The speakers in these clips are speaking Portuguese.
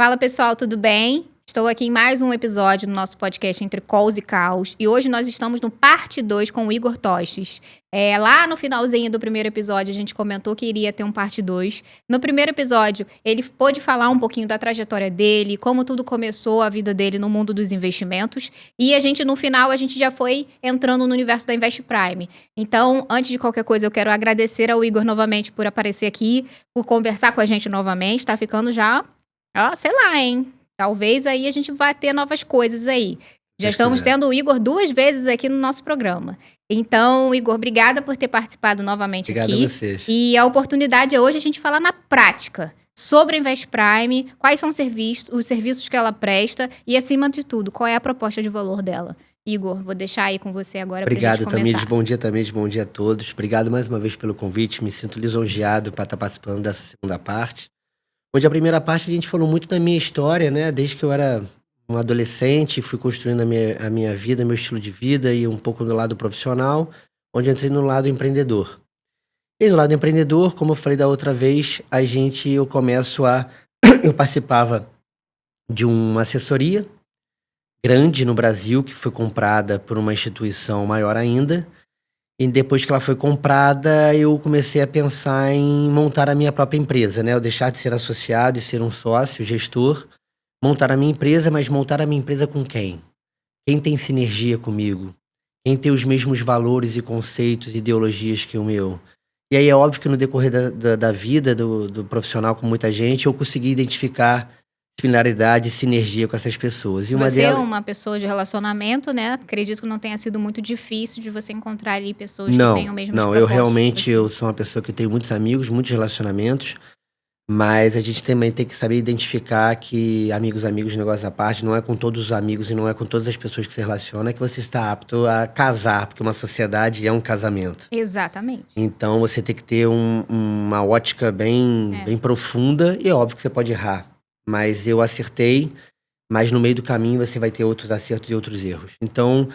Fala pessoal, tudo bem? Estou aqui em mais um episódio do nosso podcast Entre Calls e Caos. E hoje nós estamos no parte 2 com o Igor Tostes. Lá no finalzinho do primeiro episódio a gente comentou que iria ter um parte 2. No primeiro episódio ele pôde falar um pouquinho da trajetória dele, como tudo começou a vida dele no mundo dos investimentos. E no final a gente já foi entrando no universo da Invest Prime. Então, antes de qualquer coisa, eu quero agradecer ao Igor novamente por aparecer aqui, por conversar com a gente novamente. Tá ficando já, sei lá, hein? Talvez aí a gente vá ter novas coisas aí. Já estamos tendo o Igor 2 vezes aqui no nosso programa. Então, Igor, obrigada por ter participado novamente aqui. Obrigado a vocês. E a oportunidade é hoje a gente falar na prática sobre a Invest Prime, quais são os serviços que ela presta e, acima de tudo, qual é a proposta de valor dela. Igor, vou deixar aí com você agora para a gente começar. Obrigado, Tamires. Bom dia, Tamires. Bom dia a todos. Obrigado mais uma vez pelo convite. Me sinto lisonjeado para estar participando dessa segunda parte. Hoje, a primeira parte, a gente falou muito da minha história, né? Desde que eu era um adolescente, fui construindo a minha vida, meu estilo de vida e um pouco do lado profissional, onde entrei no lado empreendedor. E no lado empreendedor, como eu falei da outra vez, eu participava de uma assessoria grande no Brasil, que foi comprada por uma instituição maior ainda. E depois que ela foi comprada, eu comecei a pensar em montar a minha própria empresa, né? Eu deixar de ser associado e ser um sócio, gestor, montar a minha empresa, mas montar a minha empresa com quem? Quem tem sinergia comigo? Quem tem os mesmos valores e conceitos e ideologias que o meu? E aí é óbvio que no decorrer da vida do profissional com muita gente, eu consegui identificar similaridade e sinergia com essas pessoas. E você é uma pessoa de relacionamento, né? Acredito que não tenha sido muito difícil de você encontrar ali pessoas que tenham o mesmo Não, eu sou uma pessoa que tem muitos amigos, muitos relacionamentos, mas a gente também tem que saber identificar que amigos, negócio à parte, não é com todos os amigos e não é com todas as pessoas que se relaciona que você está apto a casar, porque uma sociedade é um casamento. Exatamente. Então você tem que ter uma ótica bem profunda e é óbvio que você pode errar. Mas eu acertei, mas no meio do caminho você vai ter outros acertos e outros erros. Então,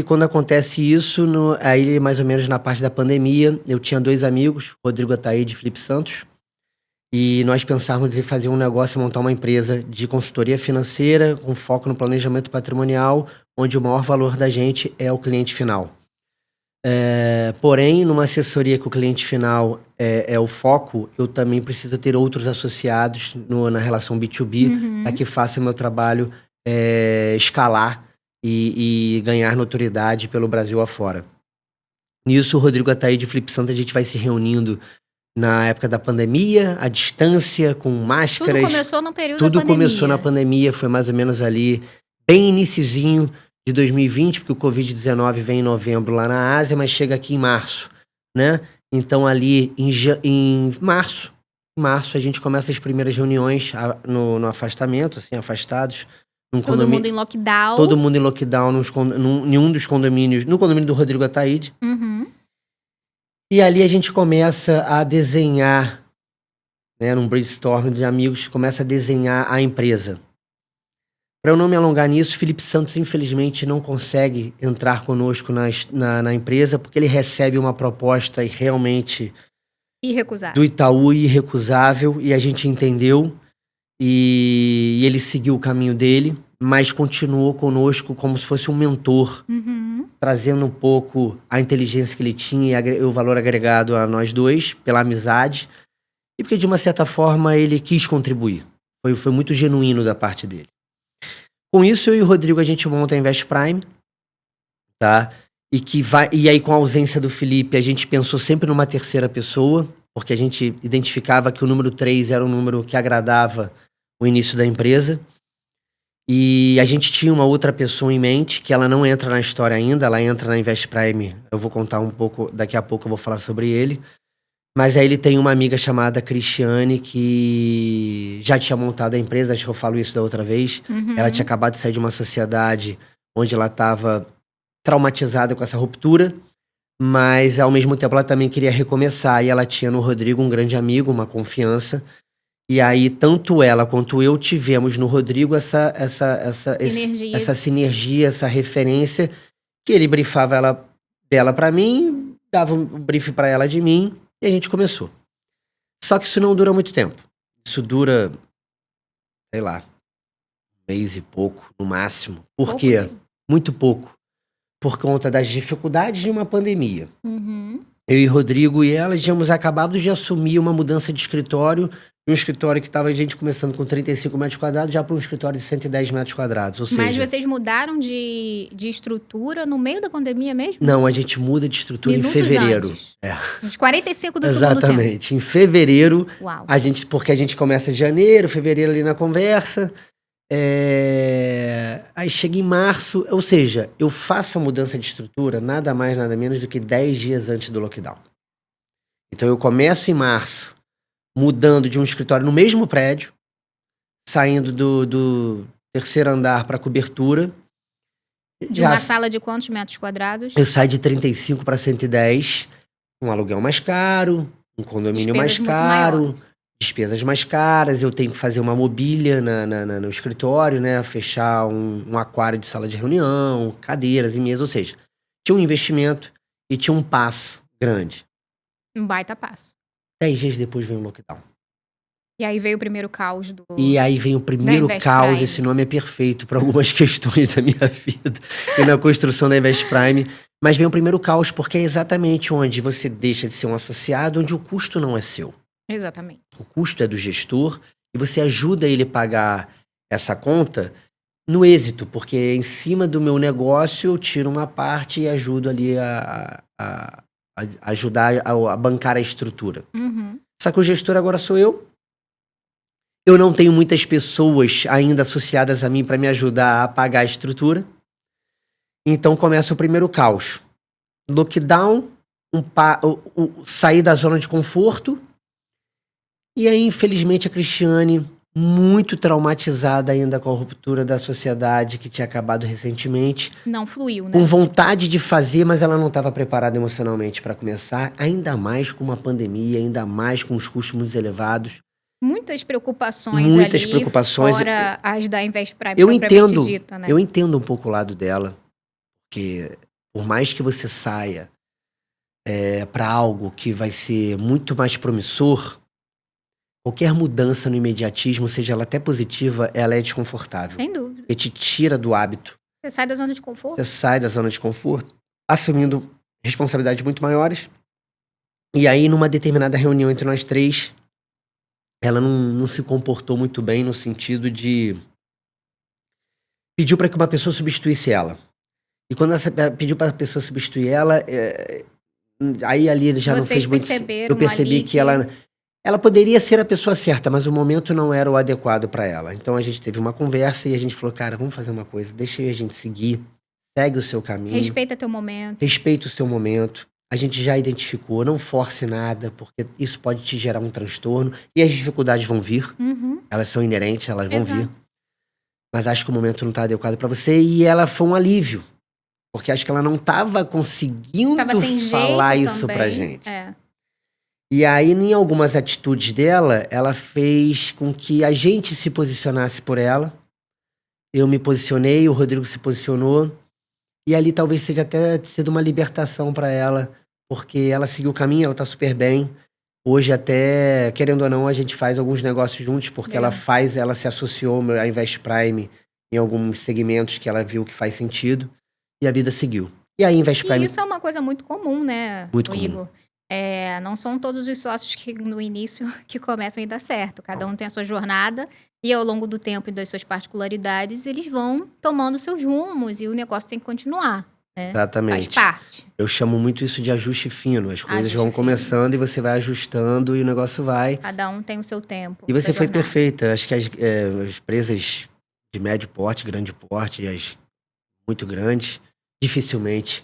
quando acontece isso, aí mais ou menos na parte da pandemia, eu tinha 2 amigos, Rodrigo Ataíde e Felipe Santos, e nós pensávamos em fazer um negócio, montar uma empresa de consultoria financeira com foco no planejamento patrimonial, onde o maior valor da gente é o cliente final. Porém, numa assessoria que o cliente final é o foco, eu também preciso ter outros associados na relação B2B para que faça o meu trabalho escalar e ganhar notoriedade pelo Brasil afora. Nisso, o Rodrigo Ataíde e o Felipe Santos, a gente vai se reunindo na época da pandemia, à distância, com máscaras. Tudo começou no período da pandemia. Tudo começou na pandemia, foi mais ou menos ali, bem iniciozinho de 2020, porque o Covid-19 vem em novembro lá na Ásia, mas chega aqui em março, né? Então ali em março a gente começa as primeiras reuniões no afastamento, assim, afastados. Todo mundo em lockdown. Todo mundo em lockdown em um dos condomínios, no condomínio do Rodrigo Ataíde. E ali a gente começa a desenhar, né, num brainstorm de amigos, começa a desenhar a empresa. Para eu não me alongar nisso, Felipe Santos, infelizmente, não consegue entrar conosco na empresa, porque ele recebe uma proposta realmente irrecusável. Do Itaú, irrecusável, e a gente entendeu, e ele seguiu o caminho dele, mas continuou conosco como se fosse um mentor, trazendo um pouco a inteligência que ele tinha e o valor agregado a nós dois, pela amizade, e porque, de uma certa forma, ele quis contribuir. Foi muito genuíno da parte dele. Com isso, eu e o Rodrigo, a gente monta a Invest Prime, tá? E aí, com a ausência do Felipe, a gente pensou sempre numa terceira pessoa, porque a gente identificava que o número 3 era um número que agradava o início da empresa. E a gente tinha uma outra pessoa em mente, que ela não entra na história ainda, ela entra na Invest Prime. Eu vou contar um pouco, daqui a pouco eu vou falar sobre ele. Mas aí ele tem uma amiga chamada Cristiane, que já tinha montado a empresa, acho que eu falo isso da outra vez. Ela tinha acabado de sair de uma sociedade onde ela estava traumatizada com essa ruptura, mas ao mesmo tempo ela também queria recomeçar. E ela tinha no Rodrigo um grande amigo, uma confiança. E aí tanto ela quanto eu tivemos no Rodrigo essa sinergia, essa referência, que ele briefava dela para mim, dava um brief para ela de mim, e a gente começou. Só que isso não dura muito tempo. Isso dura sei lá, um mês e pouco, no máximo. Por Pouco quê? mesmo. Muito pouco. Por conta das dificuldades de uma pandemia. Uhum. Eu e Rodrigo e ela tínhamos acabado de assumir uma mudança de escritório. Um escritório que estava a gente começando com 35 metros quadrados, já para um escritório de 110 metros quadrados. Ou Mas seja, vocês mudaram de estrutura no meio da pandemia mesmo? não, a gente muda de estrutura Minutos em fevereiro. antes. É. Uns 45 do segundo tempo. Exatamente. Em fevereiro, Uau. porque a gente começa em janeiro, fevereiro ali na conversa. Aí chega em março, ou seja, eu faço a mudança de estrutura nada mais, nada menos do que 10 dias antes do lockdown. Então eu começo em março, mudando de um escritório no mesmo prédio, saindo do terceiro andar para cobertura. De uma sala de quantos metros quadrados? Eu saio de 35 para 110, um aluguel mais caro, um condomínio Despesas mais caro, despesas mais caras, eu tenho que fazer uma mobília no escritório, né? Fechar um aquário de sala de reunião, cadeiras e mesas, ou seja, tinha um investimento e tinha um passo grande. Um baita passo. 10 dias depois veio o lockdown. E aí veio o primeiro caos do... E aí vem o primeiro caos, esse nome é perfeito para algumas questões da minha vida e na construção da Invest Prime. Mas vem o primeiro caos porque é exatamente onde você deixa de ser um associado, onde o custo não é seu. Exatamente. O custo é do gestor e você ajuda ele a pagar essa conta no êxito, porque em cima do meu negócio eu tiro uma parte e ajudo ali a ajudar a bancar a estrutura. Uhum. Só que o gestor agora sou eu. Eu não tenho muitas pessoas ainda associadas a mim para me ajudar a pagar a estrutura. Então começa o primeiro caos. Lockdown, sair da zona de conforto. E aí, infelizmente, a Cristiane, muito traumatizada ainda com a ruptura da sociedade que tinha acabado recentemente. Não fluiu, né? Com vontade de fazer, mas ela não estava preparada emocionalmente para começar. Ainda mais com uma pandemia, ainda mais com os custos muito elevados. Muitas preocupações fora as da Invest Prime propriamente dita, né? Eu entendo um pouco o lado dela, porque por mais que você saia para algo que vai ser muito mais promissor, qualquer mudança no imediatismo, seja ela até positiva, ela é desconfortável. Sem dúvida. Porque te tira do hábito. Você sai da zona de conforto. Você sai da zona de conforto, assumindo responsabilidades muito maiores. E aí, numa determinada reunião entre nós três, ela não se comportou muito bem no sentido de... Pediu para que uma pessoa substituísse ela. E quando ela pediu para a pessoa substituir ela, aí ali ele já não fez muito... Eu percebi que ela poderia ser a pessoa certa, mas o momento não era o adequado para ela. Então a gente teve uma conversa e a gente falou, cara, vamos fazer uma coisa, deixa a gente seguir, segue o seu caminho. Respeita teu momento. Respeita o seu momento. A gente já identificou, não force nada, porque isso pode te gerar um transtorno. E as dificuldades vão vir. Uhum. Elas são inerentes, elas vão vir. Mas acho que o momento não está adequado para você. E ela foi um alívio. Porque acho que ela não estava conseguindo falar isso pra gente. E aí, em algumas atitudes dela, ela fez com que a gente se posicionasse por ela. Eu me posicionei, o Rodrigo se posicionou. E ali talvez seja até sido uma libertação para ela, porque ela seguiu o caminho, ela tá super bem. Hoje até, querendo ou não, a gente faz alguns negócios juntos, porque ela se associou à Invest Prime em alguns segmentos que ela viu que faz sentido, e a vida seguiu. E a Invest Prime... E isso é uma coisa muito comum, né, muito comum. Igor? Não são todos os sócios que no início que começam a dar certo. Cada um tem a sua jornada e ao longo do tempo e das suas particularidades, eles vão tomando seus rumos e o negócio tem que continuar. Né? Exatamente. Faz parte. Eu chamo muito isso de ajuste fino. As coisas vão começando e você vai ajustando e o negócio vai. Cada um tem o seu tempo. E você foi perfeita. Acho que as empresas de médio porte, grande porte e as muito grandes, dificilmente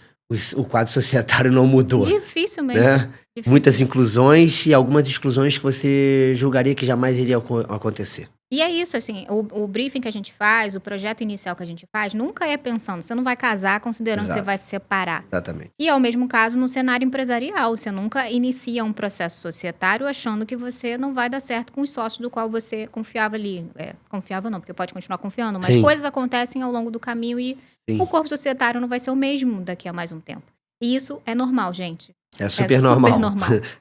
o quadro societário não mudou. Dificilmente. Né? Muitas inclusões e algumas exclusões que você julgaria que jamais iria acontecer. E é isso, assim, o briefing que a gente faz, o projeto inicial que a gente faz, nunca é pensando, você não vai casar considerando que você vai se separar. Exatamente. E é o mesmo caso no cenário empresarial, você nunca inicia um processo societário achando que você não vai dar certo com os sócios do qual você confiava ali. Confiava não, porque pode continuar confiando, mas coisas acontecem ao longo do caminho e o corpo societário não vai ser o mesmo daqui a mais um tempo. E isso é normal, gente. É super normal.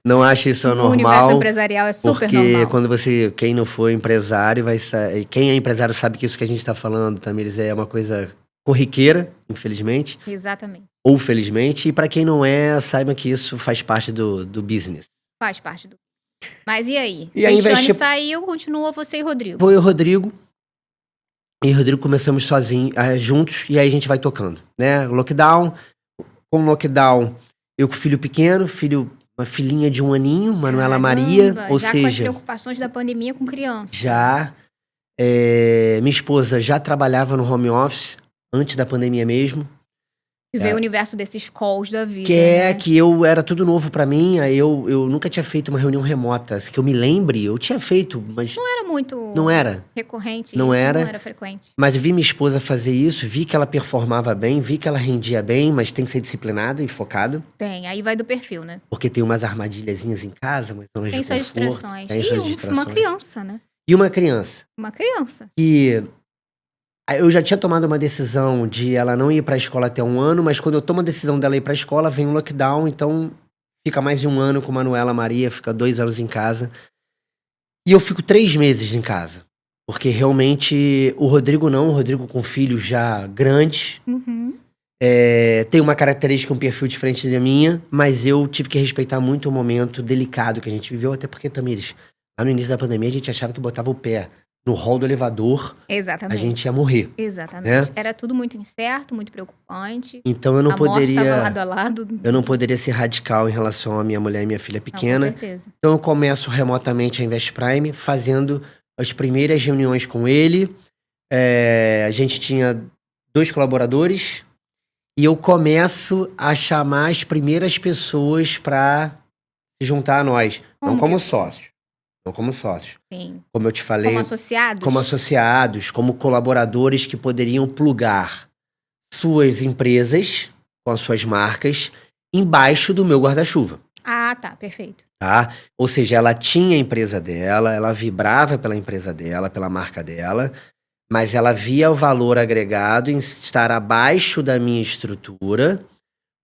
Não acho isso no normal. O universo empresarial é super normal. Porque quando quem não for empresário, quem é empresário sabe que isso que a gente está falando, Tamires, é uma coisa corriqueira, infelizmente. Exatamente. Ou felizmente. E para quem não é, saiba que isso faz parte do business. Faz parte do... Mas e aí? E aí Cristiane saiu, continuou você e Rodrigo. Foi o Rodrigo. E o Rodrigo começamos sozinhos, juntos, e aí a gente vai tocando, né? Lockdown. Com o lockdown, eu com filho pequeno, uma filhinha de 1 aninho, Manuela Maria, ou já seja... com as preocupações da pandemia com criança. Já. Minha esposa já trabalhava no home office, antes da pandemia mesmo. E veio o universo desses calls da vida, que era tudo novo pra mim, aí eu nunca tinha feito uma reunião remota, assim, que eu me lembre, eu tinha feito, mas... Não era muito... Não era. Recorrente, não era frequente. Mas vi minha esposa fazer isso, vi que ela performava bem, vi que ela rendia bem, mas tem que ser disciplinada e focada. Tem, aí vai do perfil, né? Porque tem umas armadilhazinhas em casa, umas zonas de conforto. Distrações. Tem suas distrações. Uma criança, né? E uma criança. Uma criança. Que... Eu já tinha tomado uma decisão de ela não ir pra escola até 1 ano, mas quando eu tomo a decisão dela ir pra escola, vem um lockdown, então fica mais de 1 ano com Manuela Maria, fica 2 anos em casa. E eu fico 3 meses em casa. Porque realmente o Rodrigo com filhos já grandes. Uhum. Tem uma característica, um perfil diferente da minha, mas eu tive que respeitar muito o momento delicado que a gente viveu, até porque, Tamires, lá no início da pandemia a gente achava que botava o pé no hall do elevador, exatamente, a gente ia morrer. Exatamente. Né? Era tudo muito incerto, muito preocupante. Então eu não poderia... A morte estava lado a lado. Eu não poderia ser radical em relação à minha mulher e minha filha pequena. Não, com certeza. Então eu começo remotamente a Invest Prime, fazendo as primeiras reuniões com ele. A gente tinha 2 colaboradores e eu começo a chamar as primeiras pessoas para se juntar a nós. Não como sócios. Não como sócios. Sim. Como eu te falei. Como associados? Como associados, como colaboradores que poderiam plugar suas empresas com as suas marcas embaixo do meu guarda-chuva. Ah, tá. Perfeito. Tá? Ou seja, ela tinha a empresa dela, ela vibrava pela empresa dela, pela marca dela, mas ela via o valor agregado em estar abaixo da minha estrutura,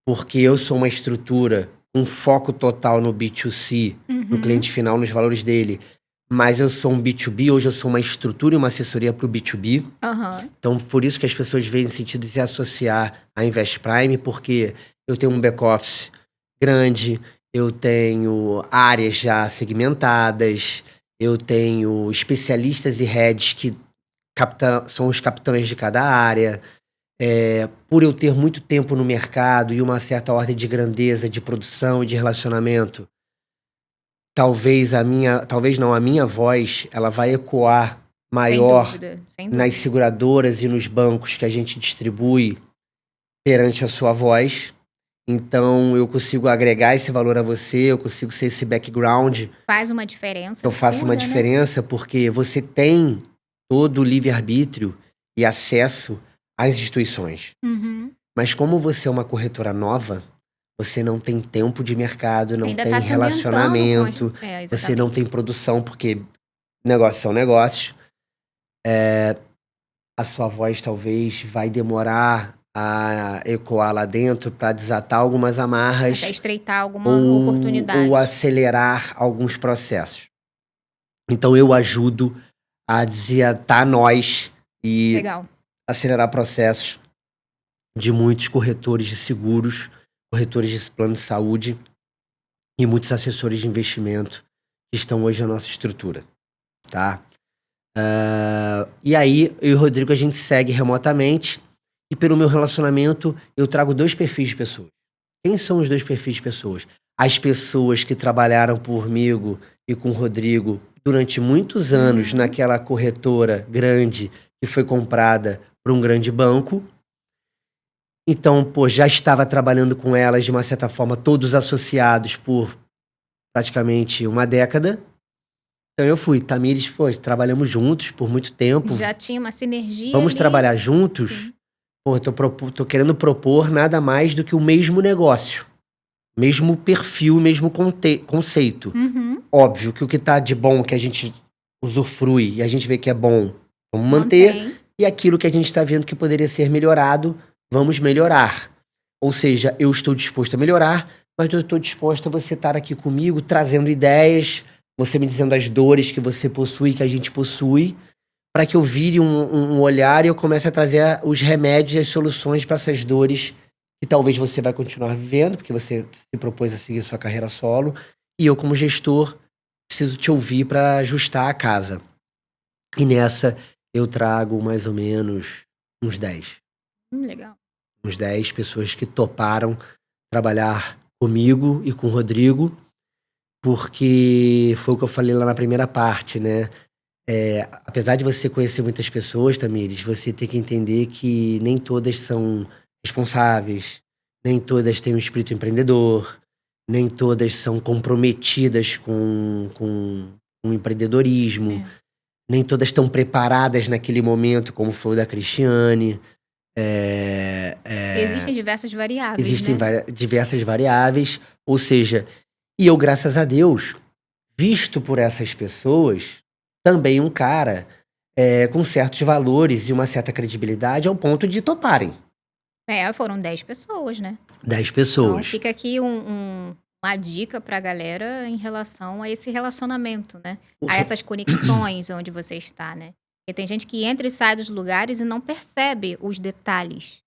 porque eu sou uma estrutura com foco total no B2C, no cliente final, nos valores dele. Mas eu sou um B2B, hoje eu sou uma estrutura e uma assessoria para o B2B. Então, por isso que as pessoas veem no sentido de se associar à Invest Prime, porque eu tenho um back-office grande, eu tenho áreas já segmentadas, eu tenho especialistas e heads que são os capitães de cada área. Por eu ter muito tempo no mercado e uma certa ordem de grandeza, de produção e de relacionamento, talvez a minha voz, ela vai ecoar maior sem dúvida. nas seguradoras e nos bancos que a gente distribui perante a sua voz. Então, eu consigo agregar esse valor a você, eu consigo ser esse background. Faz uma diferença. Eu faço uma diferença, porque você tem todo o livre-arbítrio e acesso às instituições. Mas como você é uma corretora nova, você não tem tempo de mercado, não tem relacionamento, você não tem produção, porque negócios são negócios. A sua voz talvez vai demorar a ecoar lá dentro para desatar algumas amarras. Até estreitar alguma oportunidade. Ou acelerar alguns processos. Então eu ajudo a desatar nós e acelerar processos de muitos corretores de seguros, corretores de plano de saúde e muitos assessores de investimento que estão hoje na nossa estrutura, tá? E aí, eu e o Rodrigo, a gente segue remotamente e pelo meu relacionamento, eu trago 2 perfis de pessoas. Quem são os 2 perfis de pessoas? As pessoas que trabalharam comigo e com o Rodrigo durante muitos anos naquela corretora grande que foi comprada por um grande banco. Então, já estava trabalhando com elas de uma certa forma, todos associados por praticamente 1 década. Então eu fui, Tamires, trabalhamos juntos por muito tempo. Já tinha uma sinergia. Vamos trabalhar juntos? Tô querendo propor nada mais do que o mesmo negócio. Mesmo perfil, mesmo conceito. Óbvio que o que tá de bom, que a gente usufrui e a gente vê que é bom, vamos manter. E aquilo que a gente tá vendo que poderia ser melhorado, vamos melhorar. Ou seja, eu estou disposto a melhorar, mas eu estou disposta a você estar aqui comigo, trazendo ideias, você me dizendo as dores que você possui, que a gente possui, para que eu vire um olhar e eu comece a trazer os remédios e as soluções para essas dores que talvez você vai continuar vivendo, porque você se propôs a seguir sua carreira solo, e eu, como gestor, preciso te ouvir para ajustar a casa. E nessa eu trago mais ou menos uns 10. Legal. Uns 10 pessoas que toparam trabalhar comigo e com o Rodrigo, porque foi o que eu falei lá na primeira parte, né? Apesar de você conhecer muitas pessoas, Tamires, você tem que entender que nem todas são responsáveis, nem todas têm um espírito empreendedor, nem todas são comprometidas com o empreendedorismo, nem todas estão preparadas naquele momento, como foi o da Cristiane. Existem diversas variáveis, Existem né? diversas variáveis, ou seja, e eu, graças a Deus, visto por essas pessoas, também um cara com certos valores e uma certa credibilidade ao ponto de toparem. Foram 10 pessoas, né? 10 pessoas. Então fica aqui uma dica pra galera em relação a esse relacionamento, né? A essas conexões onde você está, né? Porque tem gente que entra e sai dos lugares e não percebe os detalhes.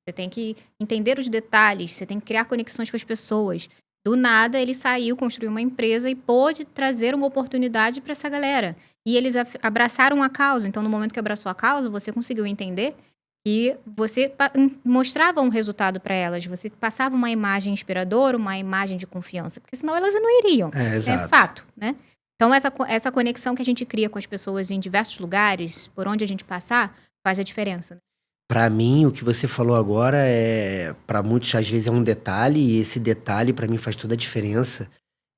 Você tem que entender os detalhes, você tem que criar conexões com as pessoas. Do nada, ele saiu, construiu uma empresa e pôde trazer uma oportunidade para essa galera. E eles abraçaram a causa. Então, no momento que abraçou a causa, você conseguiu entender que você mostrava um resultado para elas. Você passava uma imagem inspiradora, uma imagem de confiança. Porque senão elas não iriam. Exato. É fato, né? Então, essa conexão que a gente cria com as pessoas em diversos lugares, por onde a gente passar, faz a diferença, né? Pra mim, o que você falou agora pra muitos, às vezes, é um detalhe, e esse detalhe, pra mim, faz toda a diferença.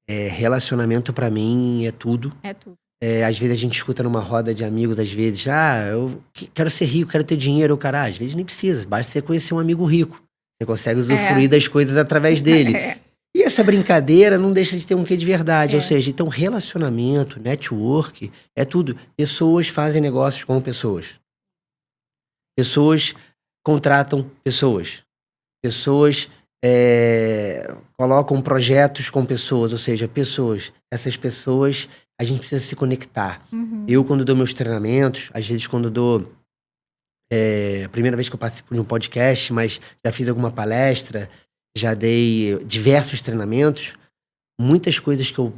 Relacionamento, pra mim, é tudo. É tudo. Às vezes, a gente escuta numa roda de amigos, às vezes, eu quero ser rico, quero ter dinheiro. Cara, às vezes nem precisa, basta você conhecer um amigo rico. Você consegue usufruir das coisas através dele. E essa brincadeira não deixa de ter um quê de verdade. Ou seja, então, relacionamento, network, é tudo. Pessoas fazem negócios com pessoas. Pessoas contratam pessoas. Pessoas colocam projetos com pessoas. Ou seja, pessoas. Essas pessoas, a gente precisa se conectar. Uhum. Eu, quando dou meus treinamentos, às vezes quando dou... primeira vez que eu participo de um podcast, mas já fiz alguma palestra, já dei diversos treinamentos. Muitas coisas que eu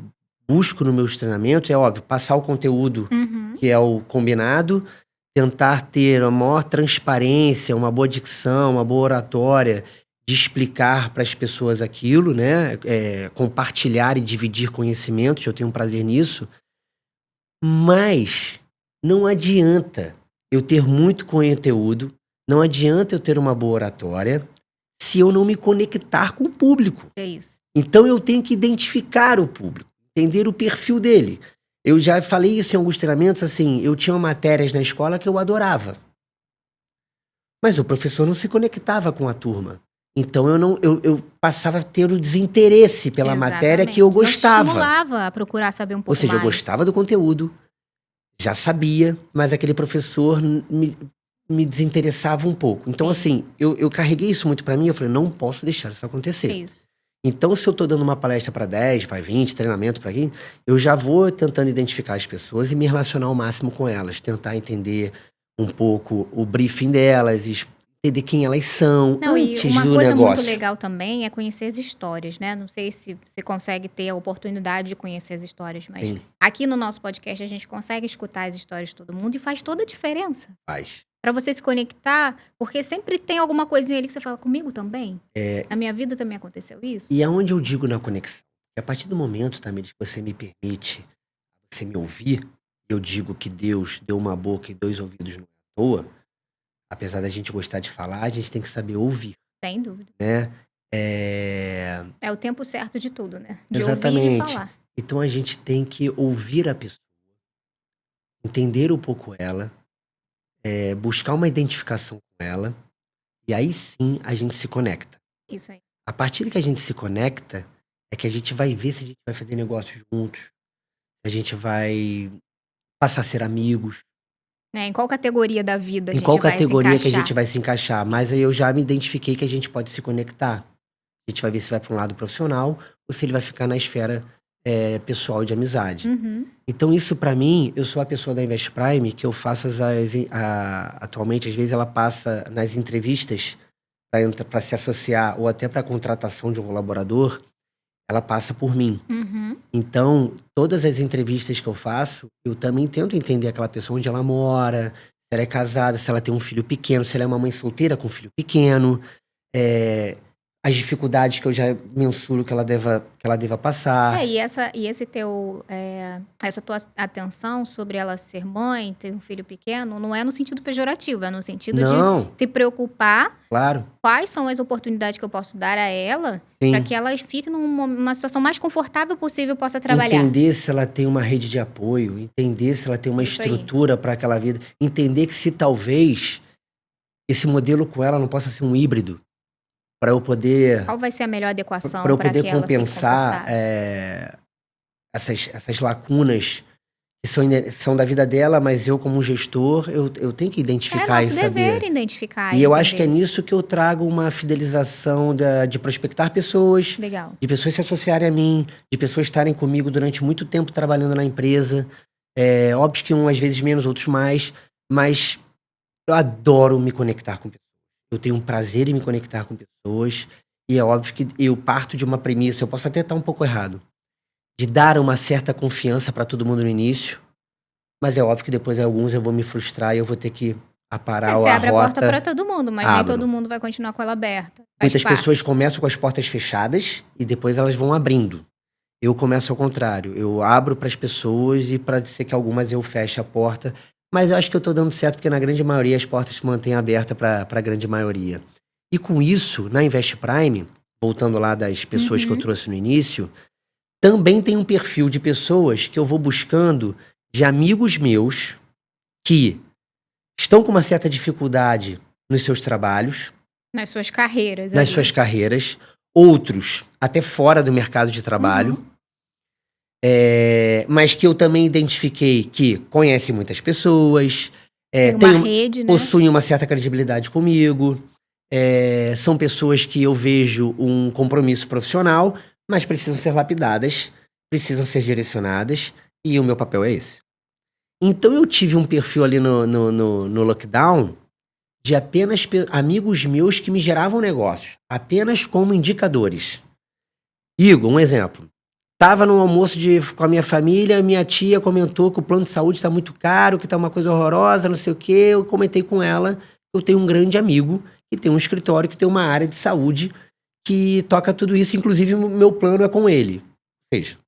busco nos meus treinamentos, é óbvio, passar o conteúdo que é o combinado, tentar ter a maior transparência, uma boa dicção, uma boa oratória, de explicar para as pessoas aquilo, né? Compartilhar e dividir conhecimentos, eu tenho um prazer nisso. Mas não adianta eu ter muito conteúdo, não adianta eu ter uma boa oratória, se eu não me conectar com o público. É isso. Então eu tenho que identificar o público, entender o perfil dele. Eu já falei isso em alguns treinamentos, assim, eu tinha matérias na escola que eu adorava. Mas o professor não se conectava com a turma. Então eu passava a ter o desinteresse pela matéria que eu gostava. Não estimulava a procurar saber um pouco mais. Ou seja, eu gostava do conteúdo, já sabia, mas aquele professor me desinteressava um pouco. Então, assim, eu carreguei isso muito pra mim, eu falei, não posso deixar isso acontecer. É isso. Então, se eu tô dando uma palestra para 10, para 20, treinamento para 15, eu já vou tentando identificar as pessoas e me relacionar ao máximo com elas. Tentar entender um pouco o briefing delas, entender quem elas são antes do negócio. Uma coisa muito legal também é conhecer as histórias, né? Não sei se você consegue ter a oportunidade de conhecer as histórias, mas aqui no nosso podcast a gente consegue escutar as histórias de todo mundo e faz toda a diferença. Faz. Pra você se conectar, porque sempre tem alguma coisinha ali que você fala, comigo também? Na minha vida também aconteceu isso? E aonde eu digo na conexão? A partir do momento, Tamires, que você me permite, você me ouvir, eu digo que Deus deu uma boca e 2 ouvidos não é à toa, apesar da gente gostar de falar, a gente tem que saber ouvir. Sem dúvida. Né? É o tempo certo de tudo, né? De Exatamente. ouvir e de falar. Então a gente tem que ouvir a pessoa, entender um pouco ela, buscar uma identificação com ela, e aí sim a gente se conecta. Isso aí. A partir que a gente se conecta, é que a gente vai ver se a gente vai fazer negócios juntos, se a gente vai passar a ser amigos. Em qual categoria da vida a gente vai se encaixar? Em qual vai categoria se que a gente vai se encaixar. Mas aí eu já me identifiquei que a gente pode se conectar. A A gente vai ver se vai para um lado profissional ou se ele vai ficar na esfera pessoal de amizade. Então, isso para mim, eu sou a pessoa da Invest Prime que eu faço atualmente, às vezes ela passa nas entrevistas para se associar ou até para a contratação de um colaborador, ela passa por mim. Então, todas as entrevistas que eu faço, eu também tento entender aquela pessoa, onde ela mora, se ela é casada, se ela tem um filho pequeno, se ela é uma mãe solteira com um filho pequeno, as dificuldades que eu já mensuro que ela deva passar. Essa tua atenção sobre ela ser mãe, ter um filho pequeno, não é no sentido pejorativo, é no sentido de se preocupar. Claro. Quais são as oportunidades que eu posso dar a ela para que ela fique numa situação mais confortável possível e possa trabalhar. Entender se ela tem uma rede de apoio, entender se ela tem uma estrutura para aquela vida, entender que se talvez esse modelo com ela não possa ser um híbrido, para eu poder... Qual vai ser a melhor adequação para eu poder que compensar essas lacunas que são da vida dela, mas eu, como gestor, eu tenho que identificar e saber. É nosso dever identificar. E eu acho que é nisso que eu trago uma fidelização de prospectar pessoas. Legal. De pessoas se associarem a mim, de pessoas estarem comigo durante muito tempo trabalhando na empresa. Óbvio que às vezes menos, outros mais, mas eu adoro me conectar com pessoas. Eu tenho um prazer em me conectar com pessoas. E é óbvio que eu parto de uma premissa, eu posso até estar um pouco errado, de dar uma certa confiança para todo mundo no início, mas é óbvio que depois alguns eu vou me frustrar e eu vou ter que aparar a rota. Você abre a porta para todo mundo, mas nem todo mundo vai continuar com ela aberta. Muitas pessoas começam com as portas fechadas e depois elas vão abrindo. Eu começo ao contrário, eu abro para as pessoas e para ser que algumas eu feche a porta, mas eu acho que eu estou dando certo porque na grande maioria as portas se mantêm abertas para a grande maioria. E com isso, na Invest Prime, voltando lá das pessoas que eu trouxe no início, também tem um perfil de pessoas que eu vou buscando de amigos meus que estão com uma certa dificuldade nos seus trabalhos. Nas suas carreiras. Nas suas carreiras. Outros até fora do mercado de trabalho. Mas que eu também identifiquei que conhecem muitas pessoas. Rede, né? Possuem uma certa credibilidade comigo. São pessoas que eu vejo um compromisso profissional, mas precisam ser lapidadas, precisam ser direcionadas, e o meu papel é esse. Então eu tive um perfil ali no lockdown de apenas amigos meus que me geravam negócios, apenas como indicadores. Igor, um exemplo. Estava no almoço com a minha família, minha tia comentou que o plano de saúde está muito caro, que está uma coisa horrorosa, não sei o quê. Eu comentei com ela, eu tenho um grande amigo que tem um escritório, que tem uma área de saúde que toca tudo isso, inclusive o meu plano é com ele. Ou seja,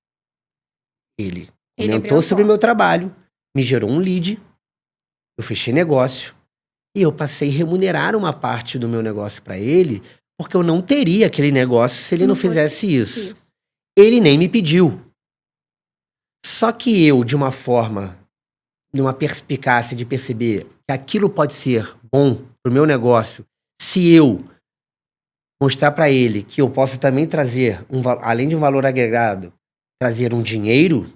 ele comentou sobre o meu trabalho, me gerou um lead, eu fechei negócio e eu passei a remunerar uma parte do meu negócio para ele, porque eu não teria aquele negócio se ele não fizesse isso. Ele nem me pediu. Só que eu, de uma forma, de uma perspicácia de perceber que aquilo pode ser bom pro meu negócio, se eu mostrar para ele que eu posso também trazer, além de um valor agregado, trazer um dinheiro,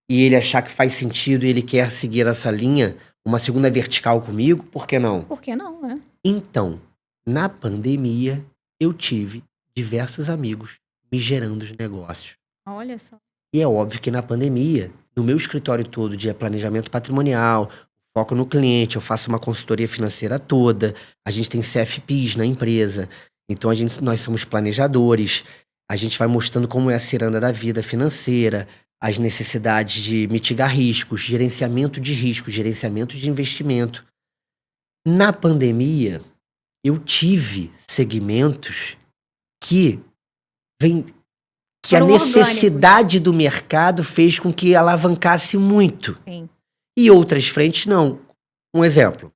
e ele achar que faz sentido e ele quer seguir essa linha, uma segunda vertical comigo, por que não? Por que não, né? Então, na pandemia, eu tive diversos amigos me gerando os negócios. Olha só. E é óbvio que na pandemia, no meu escritório todo de planejamento patrimonial, foco no cliente, eu faço uma consultoria financeira toda, a gente tem CFPs na empresa, então nós somos planejadores, a gente vai mostrando como é a ciranda da vida financeira, as necessidades de mitigar riscos, gerenciamento de riscos, gerenciamento de investimento. Na pandemia, eu tive segmentos que a necessidade do mercado fez com que alavancasse muito. Sim. E outras frentes não. Um exemplo.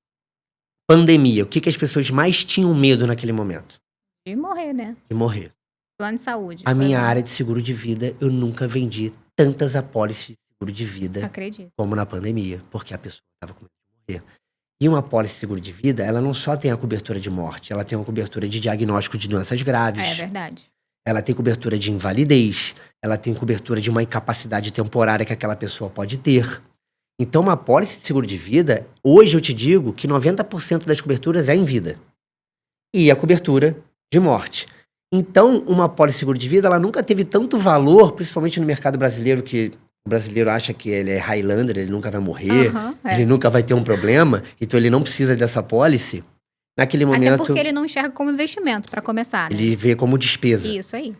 Pandemia. O que as pessoas mais tinham medo naquele momento? De morrer, né? De morrer. Plano de saúde. A minha área de seguro de vida, eu nunca vendi tantas apólices de seguro de vida como na pandemia, porque a pessoa estava com medo de morrer. E uma apólice de seguro de vida, ela não só tem a cobertura de morte, ela tem uma cobertura de diagnóstico de doenças graves. É verdade. Ela tem cobertura de invalidez, ela tem cobertura de uma incapacidade temporária que aquela pessoa pode ter. Então, uma apólice de seguro de vida, hoje eu te digo que 90% das coberturas é em vida. E a cobertura de morte. Então, uma pólice seguro de vida, ela nunca teve tanto valor, principalmente no mercado brasileiro, que o brasileiro acha que ele é Highlander, ele nunca vai morrer, ele nunca vai ter um problema, então ele não precisa dessa pólice. Naquele momento... Até porque ele não enxerga como investimento, para começar, né? Ele vê como despesa. Isso aí.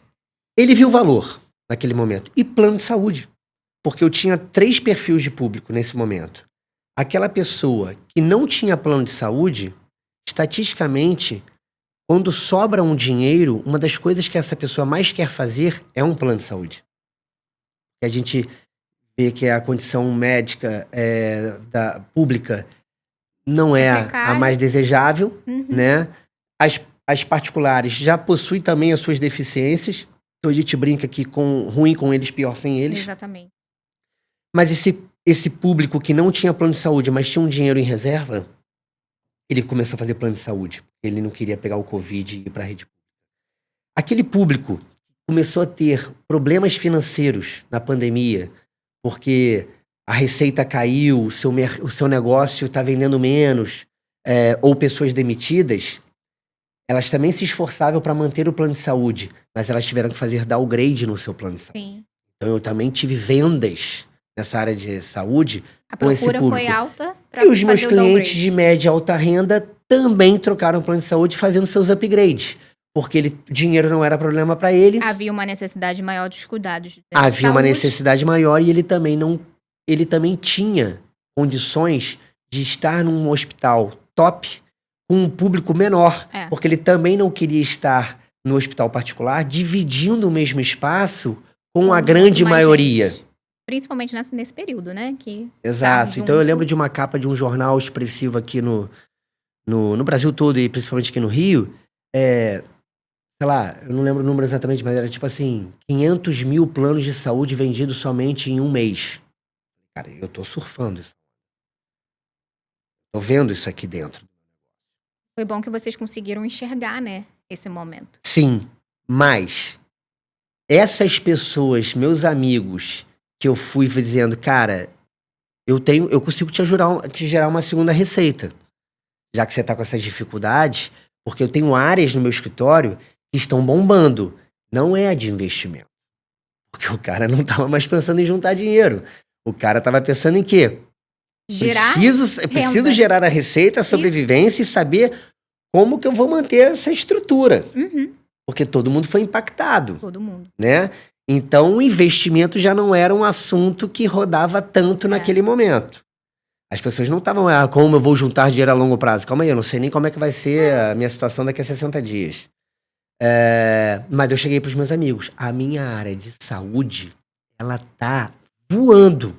Ele viu valor naquele momento. E plano de saúde. Porque eu tinha 3 perfis de público nesse momento. Aquela pessoa que não tinha plano de saúde, estatisticamente, quando sobra um dinheiro, uma das coisas que essa pessoa mais quer fazer é um plano de saúde. A gente vê que a condição médica da pública não é a mais desejável, né? As particulares já possuem também as suas deficiências. Então a gente brinca que ruim com eles, pior sem eles. Exatamente. Mas esse público que não tinha plano de saúde, mas tinha um dinheiro em reserva, ele começou a fazer plano de saúde. Ele não queria pegar o Covid e ir para a rede pública. Aquele público começou a ter problemas financeiros na pandemia, porque a receita caiu, o seu negócio está vendendo menos, ou pessoas demitidas, elas também se esforçavam para manter o plano de saúde, mas elas tiveram que fazer downgrade no seu plano de saúde. Sim. Então eu também tive vendas nessa área de saúde. A procura foi alta para fazer. E os meus clientes de média e alta renda também trocaram o plano de saúde fazendo seus upgrades. Porque dinheiro não era problema para ele. Havia uma necessidade maior dos cuidados. Havia uma necessidade maior e ele também tinha condições de estar num hospital top com um público menor. Porque ele também não queria estar no hospital particular dividindo o mesmo espaço com a grande maioria. Gente. Principalmente nesse período, né? Exato. Então eu lembro de uma capa de um jornal expressivo aqui no Brasil todo e principalmente aqui no Rio. Sei lá, eu não lembro o número exatamente, mas era tipo assim, 500 mil planos de saúde vendidos somente em um mês. Cara, eu tô surfando isso. Tô vendo isso aqui dentro. Foi bom que vocês conseguiram enxergar, né, esse momento. Sim, mas essas pessoas, meus amigos, que eu fui dizendo, cara, eu consigo te gerar uma segunda receita. Já que você tá com essas dificuldades, porque eu tenho áreas no meu escritório que estão bombando. Não é a de investimento. Porque o cara não tava mais pensando em juntar dinheiro. O cara tava pensando em quê? Preciso gerar a receita, a sobrevivência e saber como que eu vou manter essa estrutura. Porque todo mundo foi impactado. Todo mundo. Né? Então o investimento já não era um assunto que rodava tanto naquele momento. As pessoas não estavam, como eu vou juntar dinheiro a longo prazo? Calma aí, eu não sei nem como é que vai ser a minha situação daqui a 60 dias. Mas eu cheguei pros meus amigos. A minha área de saúde, ela tá voando.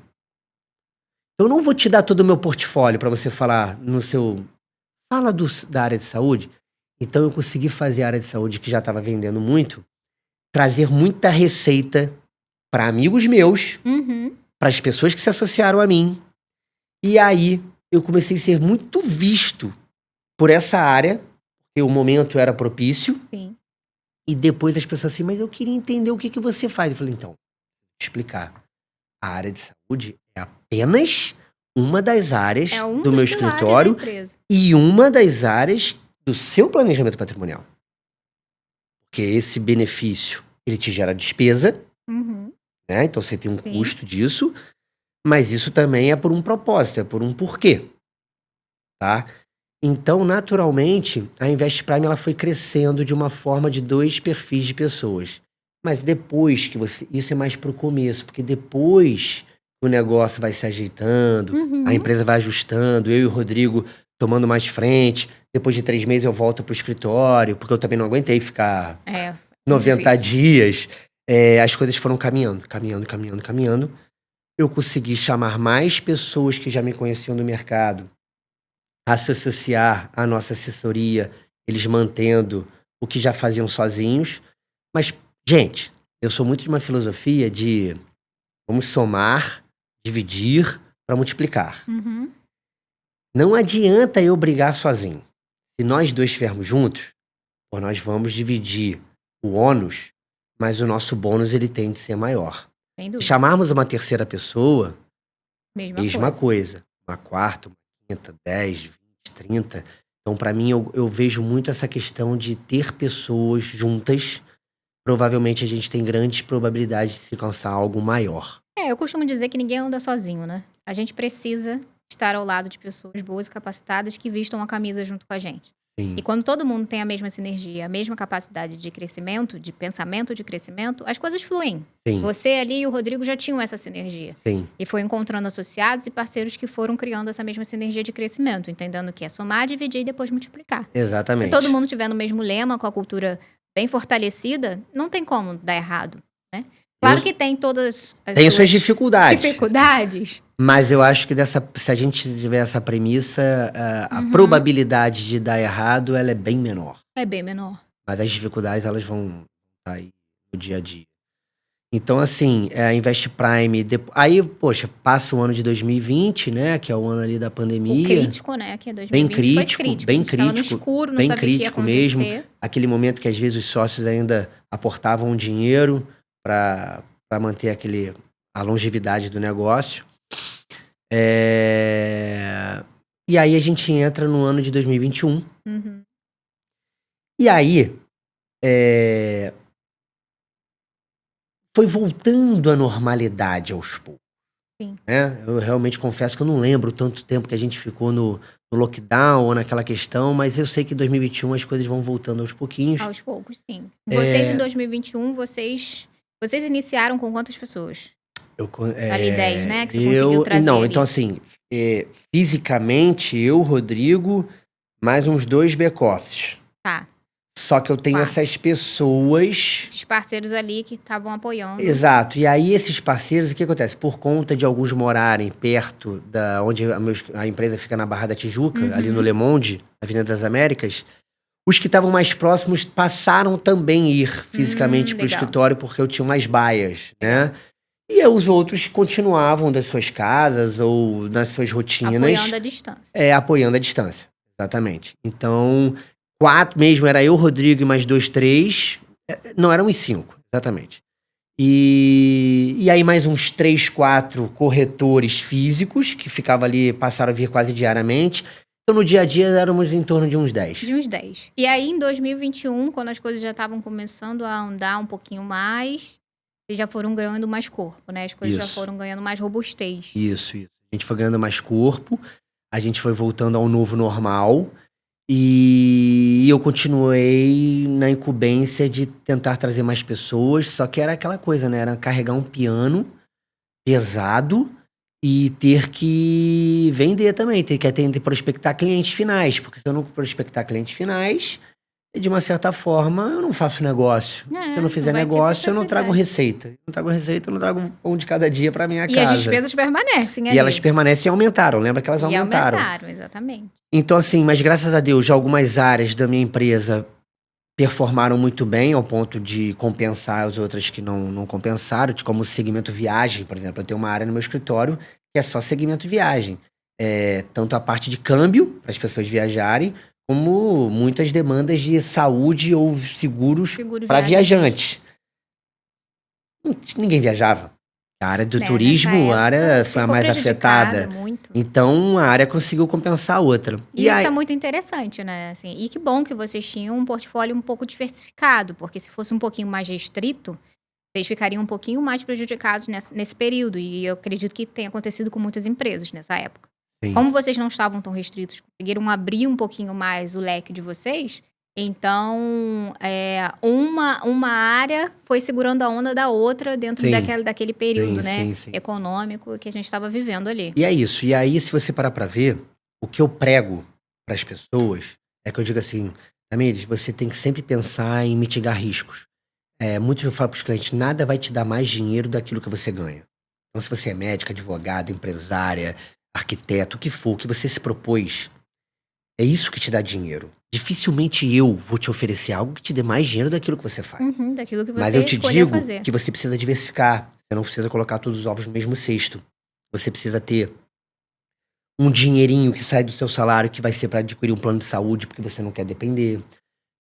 Eu não vou te dar todo o meu portfólio para você falar no seu... Fala da área de saúde. Então eu consegui fazer a área de saúde, que já estava vendendo muito, trazer muita receita para amigos meus, para as pessoas que se associaram a mim. E aí eu comecei a ser muito visto por essa área, porque o momento era propício. Sim. E depois as pessoas assim, mas eu queria entender o que você faz. Eu falei, então, vou explicar. A área de saúde é apenas uma das áreas do meu escritório e uma das áreas do seu planejamento patrimonial. Porque esse benefício, ele te gera despesa, né? Então você tem um custo disso, mas isso também é por um propósito, é por um porquê, tá? Então, naturalmente, a Invest Prime ela foi crescendo de uma forma de 2 perfis de pessoas. Mas depois que isso é mais pro começo, porque depois o negócio vai se ajeitando, a empresa vai ajustando, eu e o Rodrigo tomando mais frente. Depois de 3 meses eu volto pro escritório, porque eu também não aguentei ficar 90 dias. As coisas foram caminhando. Eu consegui chamar mais pessoas que já me conheciam do mercado a se associar à nossa assessoria, eles mantendo o que já faziam sozinhos. Mas, gente, eu sou muito de uma filosofia de vamos somar, dividir para multiplicar. Não adianta eu brigar sozinho. Se nós dois estivermos juntos, nós vamos dividir o ônus, mas o nosso bônus ele tem de ser maior. Se chamarmos uma terceira pessoa, mesma coisa. Uma quarta, uma quinta, 10, 20, 30. Então, para mim, eu vejo muito essa questão de ter pessoas juntas provavelmente a gente tem grandes probabilidades de se alcançar algo maior. Eu costumo dizer que ninguém anda sozinho, né? A gente precisa estar ao lado de pessoas boas e capacitadas que vistam a camisa junto com a gente. Sim. E quando todo mundo tem a mesma sinergia, a mesma capacidade de crescimento, de pensamento de crescimento, as coisas fluem. Sim. Você ali e o Rodrigo já tinham essa sinergia. Sim. E foi encontrando associados e parceiros que foram criando essa mesma sinergia de crescimento, entendendo que é somar, dividir e depois multiplicar. Exatamente. Se todo mundo tiver no mesmo lema, com a cultura bem fortalecida, não tem como dar errado, né? Claro que tem todas as tem suas dificuldades. Mas eu acho que se a gente tiver essa premissa, a probabilidade de dar errado, ela é bem menor. É bem menor. Mas as dificuldades, elas vão estar aí no dia a dia. Então, assim, a Invest Prime... Aí, poxa, passa o ano de 2020, né? Que é o ano ali da pandemia. O crítico, né? Que é 2020 bem crítico. Bem crítico. No escuro, não bem sabia o que ia crítico acontecer. mesmo. Aquele momento que, às vezes, os sócios ainda aportavam dinheiro para manter a longevidade do negócio. E aí a gente entra no ano de 2021. Uhum. E aí foi voltando à normalidade aos poucos. Sim. Né? Eu realmente confesso que eu não lembro tanto tempo que a gente ficou no lockdown ou naquela questão, mas eu sei que em 2021 as coisas vão voltando aos pouquinhos. Aos poucos, sim. Vocês em 2021, vocês iniciaram com quantas pessoas? Ali 10, né? Que você conseguiu trazer. Não, ali. Então assim, fisicamente, eu, Rodrigo, mais uns 2 back-offices. Tá. Só que eu tenho essas pessoas... Esses parceiros ali que estavam apoiando. Exato. E aí, esses parceiros, o que acontece? Por conta de alguns morarem perto da onde a empresa fica na Barra da Tijuca, ali no Le Monde, Avenida das Américas, os que estavam mais próximos passaram também a ir fisicamente para o escritório, porque eu tinha umas baias, né? E os outros continuavam das suas casas ou nas suas rotinas. Apoiando a distância. Apoiando a distância, exatamente. Então... 4 mesmo, era eu, Rodrigo e mais 2, 3. Não, eram uns 5, exatamente. E aí mais uns 3, 4 corretores físicos, que ficavam ali, passaram a vir quase diariamente. Então, no dia a dia, éramos em torno de uns 10. De uns 10. E aí, em 2021, quando as coisas já estavam começando a andar um pouquinho mais, eles já foram ganhando mais corpo, né? As coisas já foram ganhando mais robustez. Isso. A gente foi ganhando mais corpo, a gente foi voltando ao novo normal. E eu continuei na incumbência de tentar trazer mais pessoas, só que era aquela coisa, né? Era carregar um piano pesado e ter que vender também, ter que prospectar clientes finais, porque se eu não prospectar clientes finais, de uma certa forma, eu não faço negócio. Se eu não fizer negócio, eu não trago receita. Eu não trago pão de cada dia para minha casa. E as despesas permanecem ali. E elas permanecem e aumentaram. Lembra que elas aumentaram. Aumentaram, exatamente. Então, assim, mas graças a Deus, já algumas áreas da minha empresa performaram muito bem, ao ponto de compensar as outras que não compensaram, como o segmento viagem, por exemplo. Eu tenho uma área no meu escritório que é só segmento viagem. Tanto a parte de câmbio, para as pessoas viajarem, como muitas demandas de saúde ou seguros para viajantes. Ninguém viajava. A área do turismo, a área foi a mais afetada. Muito. Então, a área conseguiu compensar a outra. E isso é muito interessante, né? Assim, e que bom que vocês tinham um portfólio um pouco diversificado, porque se fosse um pouquinho mais restrito, vocês ficariam um pouquinho mais prejudicados nesse período. E eu acredito que tenha acontecido com muitas empresas nessa época. Sim. Como vocês não estavam tão restritos, conseguiram abrir um pouquinho mais o leque de vocês, então uma área foi segurando a onda da outra dentro daquele período, sim. Econômico que a gente estava vivendo ali. E é isso. E aí, se você parar para ver, o que eu prego para as pessoas é que eu digo assim, Tamires, você tem que sempre pensar em mitigar riscos. Muito eu falo para os clientes, nada vai te dar mais dinheiro daquilo que você ganha. Então, se você é médica, advogada, empresária, arquiteto, o que for, o que você se propôs, é isso que te dá dinheiro. Dificilmente eu vou te oferecer algo que te dê mais dinheiro daquilo que você faz. Daquilo que você Mas eu te digo fazer. que você precisa diversificar. Você não precisa colocar todos os ovos no mesmo cesto. Você precisa ter um dinheirinho que sai do seu salário que vai ser para adquirir um plano de saúde porque você não quer depender.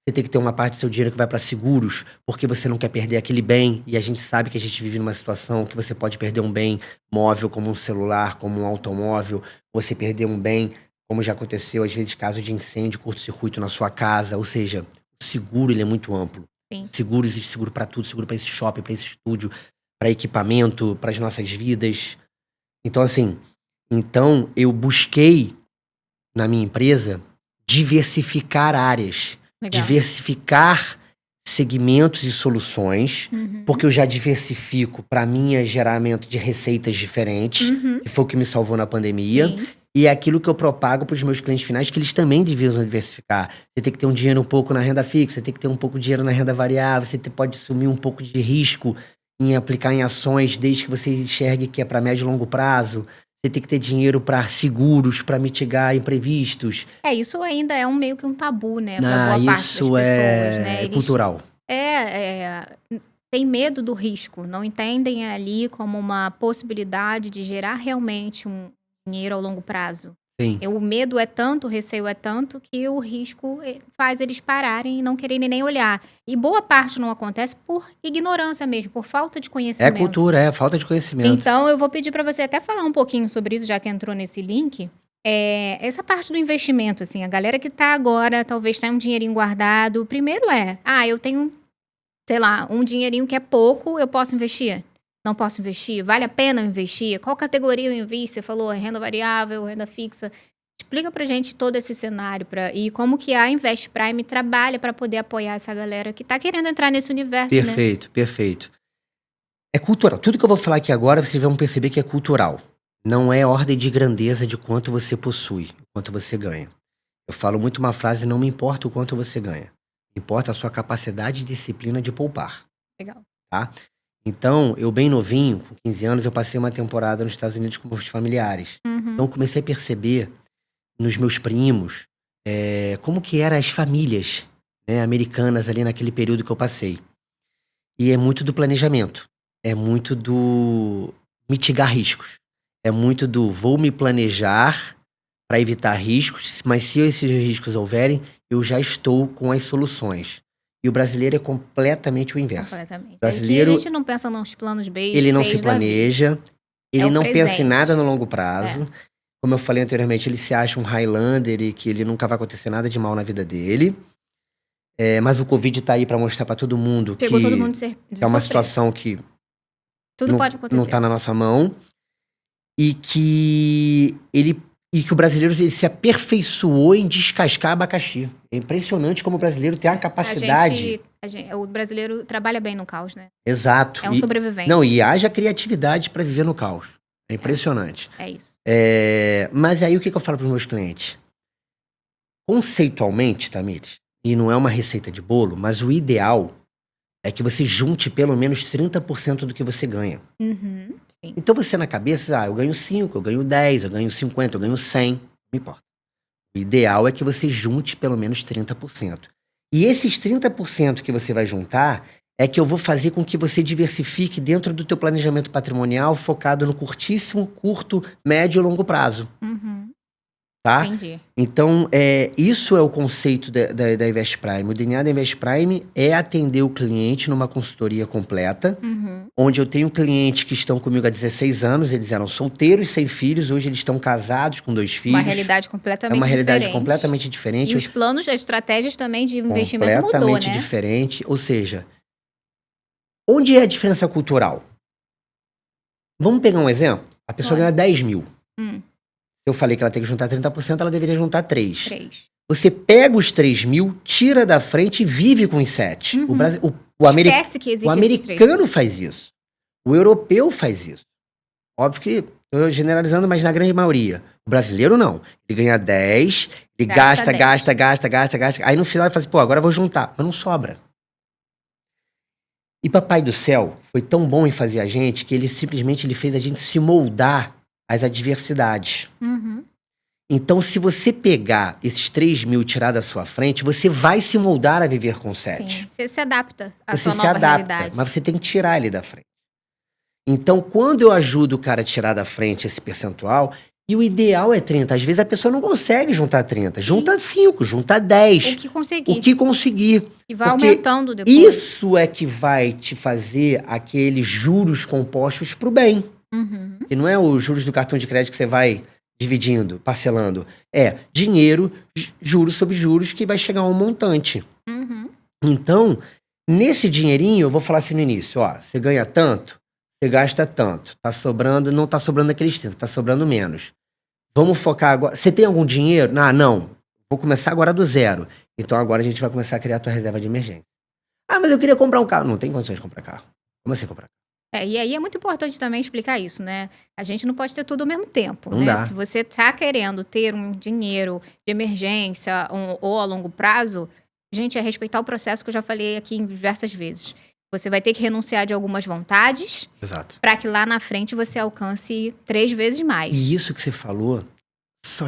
Você tem que ter uma parte do seu dinheiro que vai para seguros porque você não quer perder aquele bem. E a gente sabe que a gente vive numa situação que você pode perder um bem móvel como um celular, como um automóvel. Você perder um bem, como já aconteceu às vezes, caso de incêndio, curto-circuito na sua casa. Ou seja, o seguro ele é muito amplo. Sim. Seguros, existe seguro para tudo, seguro para esse shopping, para esse estúdio, para equipamento, para as nossas vidas. Então, assim, eu busquei na minha empresa diversificar áreas, Legal. diversificar segmentos e soluções, porque eu já diversifico para mim geramento de receitas diferentes, que foi o que me salvou na pandemia. Sim. E é aquilo que eu propago para os meus clientes finais, que eles também deviam diversificar. Você tem que ter um dinheiro um pouco na renda fixa, você tem que ter um pouco de dinheiro na renda variável, você pode assumir um pouco de risco em aplicar em ações, desde que você enxergue que é para médio e longo prazo. Você tem que ter dinheiro para seguros, para mitigar imprevistos. Isso ainda é meio que um tabu, né? Para boa parte das pessoas, né? É cultural. Tem medo do risco, não entendem ali como uma possibilidade de gerar realmente um dinheiro ao longo prazo. Sim. O medo é tanto, o receio é tanto, que o risco faz eles pararem e não quererem nem olhar. E boa parte não acontece por ignorância mesmo, por falta de conhecimento. É cultura, falta de conhecimento. Então, eu vou pedir para você até falar um pouquinho sobre isso, já que entrou nesse link. Essa parte do investimento, assim, a galera que tá agora, talvez tenha um dinheirinho guardado. Primeiro eu tenho, sei lá, um dinheirinho que é pouco, eu posso investir? Não posso investir? Vale a pena investir? Qual categoria eu invisto? Você falou renda variável, renda fixa. Explica pra gente todo esse cenário e como que a Invest Prime trabalha para poder apoiar essa galera que tá querendo entrar nesse universo, Perfeito, perfeito. É cultural. Tudo que eu vou falar aqui agora, vocês vão perceber que é cultural. Não é ordem de grandeza de quanto você possui, quanto você ganha. Eu falo muito uma frase, não me importa o quanto você ganha. Importa a sua capacidade e disciplina de poupar. Legal. Tá? Então, eu bem novinho, com 15 anos, eu passei uma temporada nos Estados Unidos com meus familiares. Então, eu comecei a perceber nos meus primos como que eram as famílias, né, americanas ali naquele período que eu passei. E é muito do planejamento. É muito do mitigar riscos. É muito do vou me planejar para evitar riscos, mas se esses riscos houverem, eu já estou com as soluções. E o brasileiro é completamente o inverso. Completamente. O brasileiro, a gente não pensa nos planos B, ele não se planeja, ele não pensa em nada no longo prazo. Como eu falei anteriormente, ele se acha um Highlander e que ele nunca vai acontecer nada de mal na vida dele. Mas o Covid tá aí para mostrar para todo mundo Pegou todo mundo de é uma situação que tudo pode acontecer. Não tá na nossa mão. E que o brasileiro ele se aperfeiçoou em descascar abacaxi. É impressionante como o brasileiro tem a capacidade. O brasileiro trabalha bem no caos, né? Exato. É um sobrevivente. Não, e haja criatividade para viver no caos. É impressionante. É isso. Mas aí o que eu falo para os meus clientes? Conceitualmente, Tamires, e não é uma receita de bolo, mas o ideal é que você junte pelo menos 30% do que você ganha. Sim. Então você na cabeça, eu ganho 5, eu ganho 10, eu ganho 50, eu ganho 100, não importa. O ideal é que você junte pelo menos 30%. E esses 30% que você vai juntar é que eu vou fazer com que você diversifique dentro do teu planejamento patrimonial focado no curtíssimo, curto, médio e longo prazo. Tá? Entendi. Então, isso é o conceito da Invest Prime. O DNA da Invest Prime é atender o cliente numa consultoria completa, onde eu tenho clientes que estão comigo há 16 anos, eles eram solteiros, sem filhos, hoje eles estão casados com 2 filhos. Uma realidade completamente diferente. É uma realidade completamente diferente. E os planos, as estratégias também de investimento mudou, né? Completamente diferente. Ou seja, onde é a diferença cultural? Vamos pegar um exemplo? A pessoa ganha 10 mil. Eu falei que ela tem que juntar 30%, ela deveria juntar 3. Você pega os 3 mil, tira da frente e vive com os 7. Esquece que existe o americano faz isso. O europeu faz isso. Óbvio que estou generalizando, mas na grande maioria. O brasileiro não. Ele ganha 10, ele gasta. Aí no final ele fala assim, agora eu vou juntar. Mas não sobra. E Papai do Céu foi tão bom em fazer a gente que ele simplesmente fez a gente se moldar às adversidades. Então, se você pegar esses 3 mil e tirar da sua frente, você vai se moldar a viver com 7. Sim, você se adapta à você sua nova realidade. Mas você tem que tirar ele da frente. Então, quando eu ajudo o cara a tirar da frente esse percentual, e o ideal é 30, às vezes a pessoa não consegue juntar 30, junta 5, junta 10. O que conseguir. E vai aumentando depois. Isso é que vai te fazer aqueles juros compostos pro bem. E não é os juros do cartão de crédito que você vai dividindo, parcelando. É dinheiro, juros sobre juros, que vai chegar a um montante. Então, Nesse dinheirinho, eu vou falar assim no início, ó, você ganha tanto, você gasta tanto, tá sobrando, não tá sobrando aqueles 30, tá sobrando menos. Vamos focar agora. Você tem algum dinheiro? Ah, não. Vou começar agora do zero. Então agora a gente vai começar a criar a tua reserva de emergência. Ah, mas eu queria comprar um carro. Não tem condições de comprar carro. Como assim comprar carro? E aí é muito importante também explicar isso, né? A gente não pode ter tudo ao mesmo tempo, Não né? dá. Se você tá querendo ter um dinheiro de emergência ou a longo prazo, gente, é respeitar o processo que eu já falei aqui em diversas vezes. Você vai ter que renunciar de algumas vontades. Exato. Para que lá na frente você alcance 3 vezes mais. E isso que você falou, só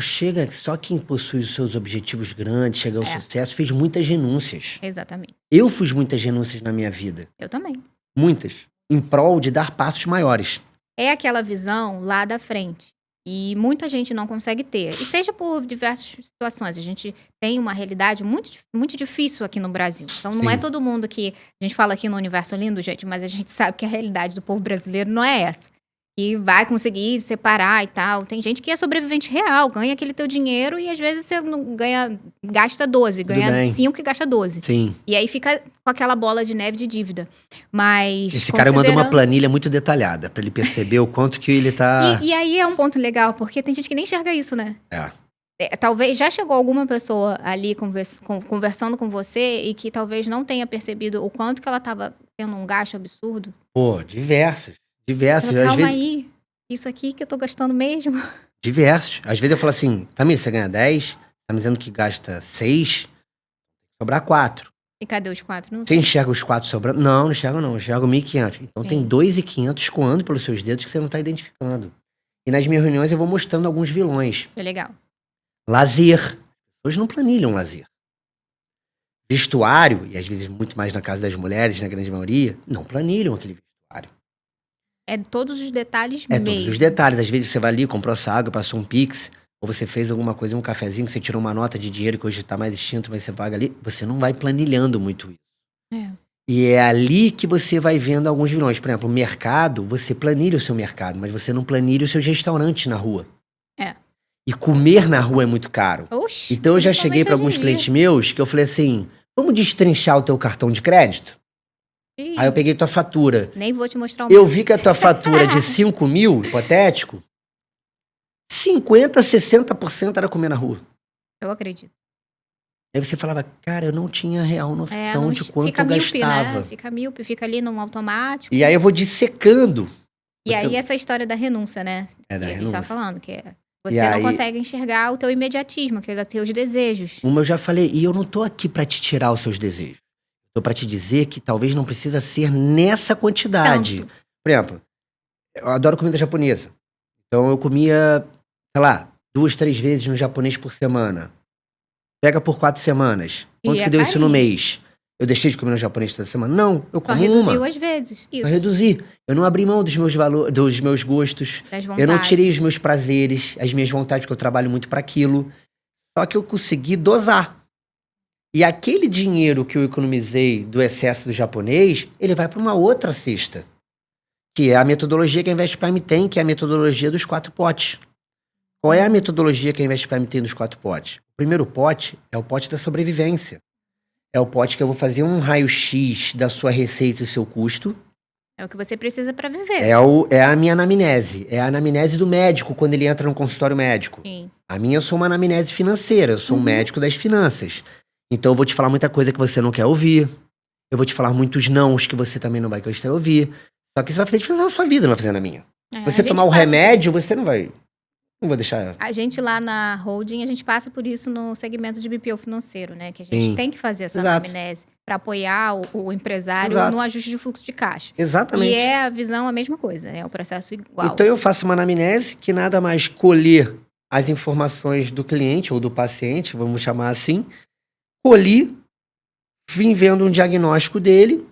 quem possui os seus objetivos grandes, chega ao sucesso, fez muitas renúncias. Exatamente. Eu fiz muitas renúncias na minha vida. Eu também. Muitas. Em prol de dar passos maiores. É aquela visão lá da frente. E muita gente não consegue ter. E seja por diversas situações. A gente tem uma realidade muito, muito difícil aqui no Brasil. Então, não é todo mundo que... A gente fala aqui no Universo Lindo, gente, mas a gente sabe que a realidade do povo brasileiro não é essa. Que vai conseguir separar e tal. Tem gente que é sobrevivente real, ganha aquele teu dinheiro e às vezes você não ganha, gasta 12, ganha 5 e gasta 12. Sim. E aí fica com aquela bola de neve de dívida. Mas esse cara manda uma planilha muito detalhada pra ele perceber o quanto que ele tá... E aí é um ponto legal, porque tem gente que nem enxerga isso, né? Talvez já chegou alguma pessoa ali conversando com você e que talvez não tenha percebido o quanto que ela tava tendo um gasto absurdo. Pô, diversos. Calma aí, isso aqui que eu tô gastando mesmo. Diversos. Às vezes eu falo assim, Tamir, você ganha 10, tá me dizendo que gasta 6, sobrar 4. E cadê os 4? Não você enxerga os 4 sobrando? Não, não enxergo não, eu enxergo 1.500. Então tem 2.500 escoando pelos seus dedos que você não tá identificando. E nas minhas reuniões eu vou mostrando alguns vilões. É legal. Lazer. Hoje não planilham lazer. Vestuário, e às vezes muito mais na casa das mulheres, na grande maioria, não planilham aquele vestuário. É todos os detalhes mesmo. Todos os detalhes. Às vezes você vai ali, comprou essa água, passou um Pix, ou você fez alguma coisa, um cafezinho, que você tirou uma nota de dinheiro que hoje tá mais extinto, mas você paga ali. Você não vai planilhando muito isso. E é ali que você vai vendo alguns vilões. Por exemplo, o mercado, você planilha o seu mercado, mas você não planilha os seus restaurantes na rua. E comer na rua é muito caro. Oxi, então eu já cheguei para alguns clientes meus que eu falei assim, vamos destrinchar o teu cartão de crédito? Aí eu peguei tua fatura. Nem vou te mostrar o Eu vi que a tua fatura de 5 mil, hipotético, 50%, 60% era comer na rua. Eu acredito. Aí você falava, cara, eu não tinha real noção de quanto eu míope, gastava. Né? Fica míope, fica ali no automático. E aí eu vou dissecando. E aí essa história da renúncia, né? Da renúncia. A gente tá falando, que você não consegue enxergar o teu imediatismo, que é teus desejos. Como eu já falei, e eu não tô aqui pra te tirar os seus desejos. Tô pra te dizer que talvez não precisa ser nessa quantidade. Tanto. Por exemplo, eu adoro comida japonesa. Então eu comia, sei lá, 2, 3 vezes no japonês por semana. Pega por 4 semanas. Quanto que deu isso no mês? Eu deixei de comer no japonês toda semana? Não, eu como uma. Só reduziu às vezes, isso. Só reduzi. Eu não abri mão dos meus valores, dos meus gostos. Das vontades. Eu não tirei os meus prazeres, as minhas vontades, porque eu trabalho muito para aquilo. Só que eu consegui dosar. E aquele dinheiro que eu economizei do excesso do japonês, ele vai para uma outra cesta. Que é a metodologia que a Invest Prime tem, que é a metodologia dos 4 potes. Qual é a metodologia que a Invest Prime tem dos 4 potes? O primeiro pote é o pote da sobrevivência. É o pote que eu vou fazer um raio-x da sua receita e seu custo. É o que você precisa para viver. É a minha anamnese. É a anamnese do médico quando ele entra no consultório médico. Sim. A minha eu sou uma anamnese financeira. Eu sou um médico das finanças. Então eu vou te falar muita coisa que você não quer ouvir. Eu vou te falar muitos nãos que você também não vai gostar de ouvir. Só que isso vai fazer diferença na sua vida, não vai fazer na minha. Você tomar o remédio, você não vai... Não vou deixar... A gente lá na holding, a gente passa por isso no segmento de BPO financeiro, né? Que a gente tem que fazer essa anamnese para apoiar o empresário no ajuste de fluxo de caixa. Exatamente. E é a visão a mesma coisa, é o processo igual. Então eu faço uma anamnese que nada mais colher as informações do cliente ou do paciente, vamos chamar assim, colhi, vim vendo um diagnóstico dele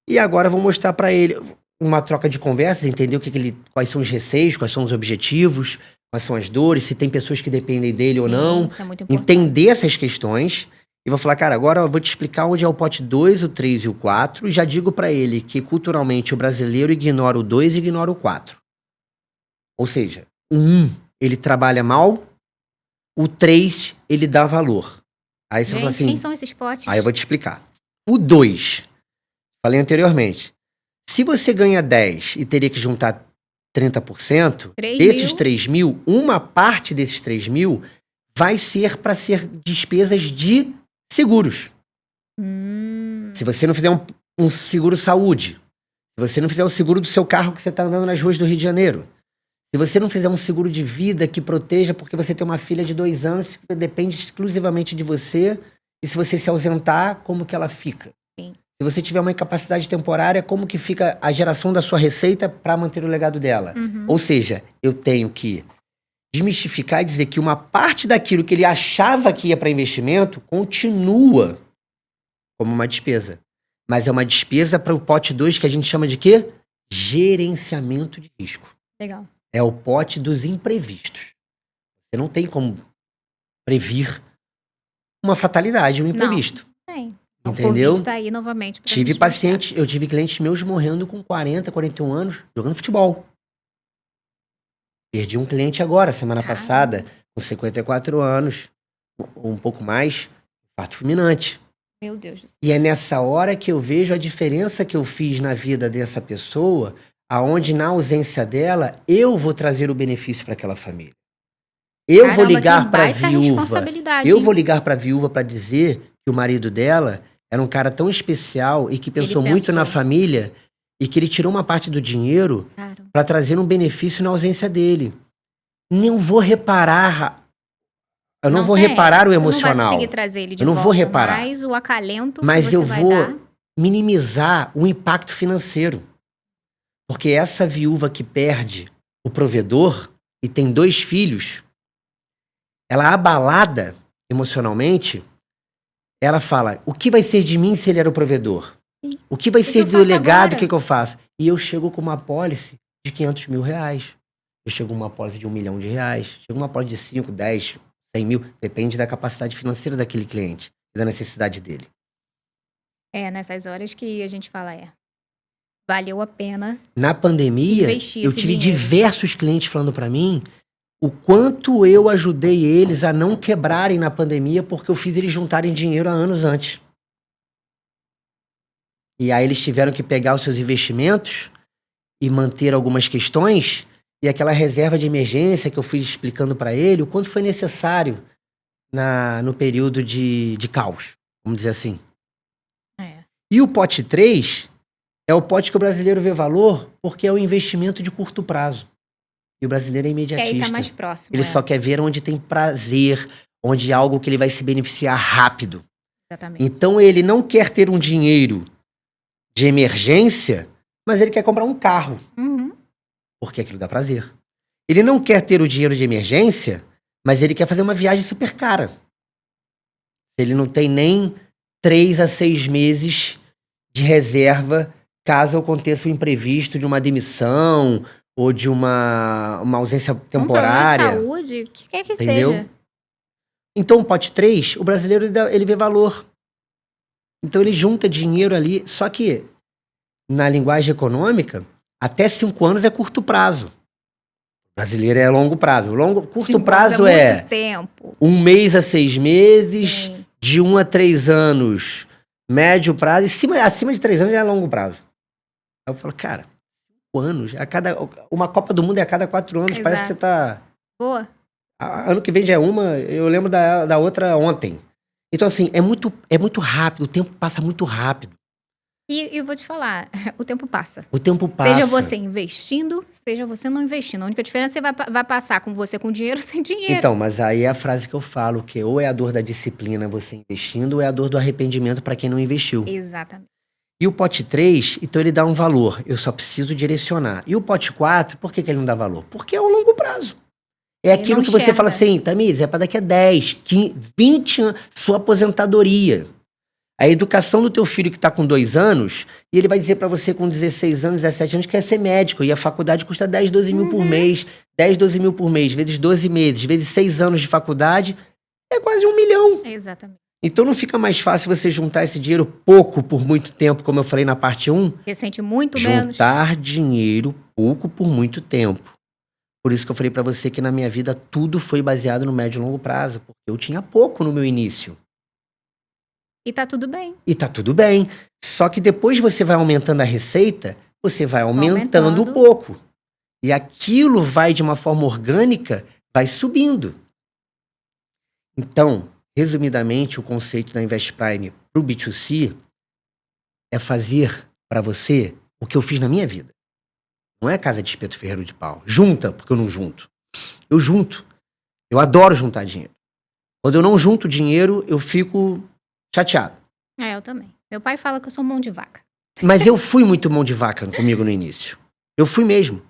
e agora vou mostrar para ele uma troca de conversas, entender quais são os receios, quais são os objetivos, quais são as dores, se tem pessoas que dependem dele ou não. Isso é muito importante. Entender essas questões e vou falar, cara, agora eu vou te explicar onde é o pote 2, o 3 e o 4 e já digo para ele que culturalmente o brasileiro ignora o 2 e ignora o 4. Ou seja, o 1 ele trabalha mal, o 3 ele dá valor. Aí você fala assim... Quem são esses potes? Aí eu vou te explicar. O 2 falei anteriormente. Se você ganha 10 e teria que juntar 30%, 3 desses mil. 3 mil, uma parte desses 3 mil vai ser para ser despesas de seguros. Se você não fizer um seguro saúde, se você não fizer o seguro do seu carro que você está andando nas ruas do Rio de Janeiro, se você não fizer um seguro de vida que proteja porque você tem uma filha de 2 anos que depende exclusivamente de você, e se você se ausentar, como que ela fica? Sim. Se você tiver uma incapacidade temporária, como que fica a geração da sua receita para manter o legado dela? Ou seja, eu tenho que desmistificar e dizer que uma parte daquilo que ele achava que ia para investimento continua como uma despesa. Mas é uma despesa para o pote 2 que a gente chama de quê? Gerenciamento de risco. Legal. É o pote dos imprevistos. Você não tem como prever uma fatalidade, um imprevisto. Tem. Entendeu? O Covid tá aí novamente. Pra Tive gente pacientes, eu tive clientes meus morrendo com 40, 41 anos jogando futebol. Perdi um cliente agora, semana passada, com 54 anos, um pouco mais, infarto fulminante. Meu Deus do céu. E é nessa hora que eu vejo a diferença que eu fiz na vida dessa pessoa, aonde na ausência dela, eu vou trazer o benefício para aquela família. Eu Caramba, vou ligar que para a baita viúva. responsabilidade, Eu hein? vou ligar para a viúva para dizer que o marido dela era um cara tão especial e que pensou muito na família e que ele tirou uma parte do dinheiro para trazer um benefício na ausência dele. Não vou reparar. Eu não vou reparar o emocional. Você não vai conseguir trazer ele de eu não volta, vou reparar. mas o acalento mas que você eu vai vou dar... minimizar o impacto financeiro. Porque essa viúva que perde o provedor e tem 2 filhos, ela abalada emocionalmente, ela fala, o que vai ser de mim se ele era o provedor? Sim. O que vai O ser que eu do faço legado, agora? o que eu faço? E eu chego com uma apólice de 500 mil reais. Eu chego com uma apólice de R$1 milhão. Chego com uma apólice de 5, 10, 100 mil. Depende da capacidade financeira daquele cliente e da necessidade dele. É, nessas horas que a gente fala, valeu a pena Na pandemia, investir eu esse tive dinheiro. diversos clientes falando pra mim o quanto eu ajudei eles a não quebrarem na pandemia porque eu fiz eles juntarem dinheiro há anos antes. E aí eles tiveram que pegar os seus investimentos e manter algumas questões e aquela reserva de emergência que eu fui explicando pra ele, o quanto foi necessário no período de caos, vamos dizer assim. E o pote 3 é o pote que o brasileiro vê valor porque é o investimento de curto prazo. E o brasileiro é imediatista. Aí tá mais próximo. Ele só quer ver onde tem prazer, onde é algo que ele vai se beneficiar rápido. Exatamente. Então ele não quer ter um dinheiro de emergência, mas ele quer comprar um carro. Porque aquilo dá prazer. Ele não quer ter o dinheiro de emergência, mas ele quer fazer uma viagem super cara. Ele não tem nem 3 a 6 meses de reserva caso aconteça um imprevisto de uma demissão ou de uma ausência temporária. Um problema de saúde, o que quer que entendeu? seja. Então, o pote 3, o brasileiro ele vê valor. Então, ele junta dinheiro ali. Só que, na linguagem econômica, até 5 anos é curto prazo. O brasileiro é longo prazo. Curto prazo é muito tempo. 1 mês a 6 meses, Sim. de 1 a 3 anos, médio prazo. Acima de 3 anos já é longo prazo. Aí eu falo, cara, 5 anos. Uma Copa do Mundo é a cada 4 anos. Exato. Parece que você tá... Boa. Ano que vem já é uma, eu lembro da outra ontem. Então, assim, é muito rápido, o tempo passa muito rápido. E eu vou te falar, o tempo passa. O tempo passa. Seja você investindo, seja você não investindo. A única diferença é que vai passar com você com dinheiro ou sem dinheiro. Então, mas aí é a frase que eu falo, que ou é a dor da disciplina você investindo, ou é a dor do arrependimento para quem não investiu. Exatamente. E o pote 3, então ele dá um valor, eu só preciso direcionar. E o pote 4, por que ele não dá valor? Porque é o longo prazo. É Ele aquilo não que você enxerga. fala assim, Tamires, é para daqui a 10, 15, 20 anos, sua aposentadoria. A educação do teu filho que está com 2 anos, e ele vai dizer para você com 16 anos, 17 anos, que quer ser médico. E a faculdade custa 10, 12 mil por mês. 10, 12 mil por mês, vezes 12 meses, vezes 6 anos de faculdade, é quase 1 milhão. Exatamente. Então não fica mais fácil você juntar esse dinheiro pouco por muito tempo, como eu falei na parte 1? Você sente muito menos. Juntar dinheiro pouco por muito tempo. Por isso que eu falei pra você que na minha vida tudo foi baseado no médio e longo prazo, porque eu tinha pouco no meu início. E tá tudo bem. E tá tudo bem. Só que depois você vai aumentando a receita, você vai aumentando um pouco. E aquilo vai, de uma forma orgânica, vai subindo. Então, resumidamente, o conceito da Invest Prime para o B2C é fazer para você o que eu fiz na minha vida. Não é casa de espeto ferreiro de pau. Junta, porque eu não junto. Eu junto. Eu adoro juntar dinheiro. Quando eu não junto dinheiro, eu fico chateado. Eu também. Meu pai fala que eu sou mão de vaca. Mas eu fui muito mão de vaca comigo no início. Eu fui mesmo.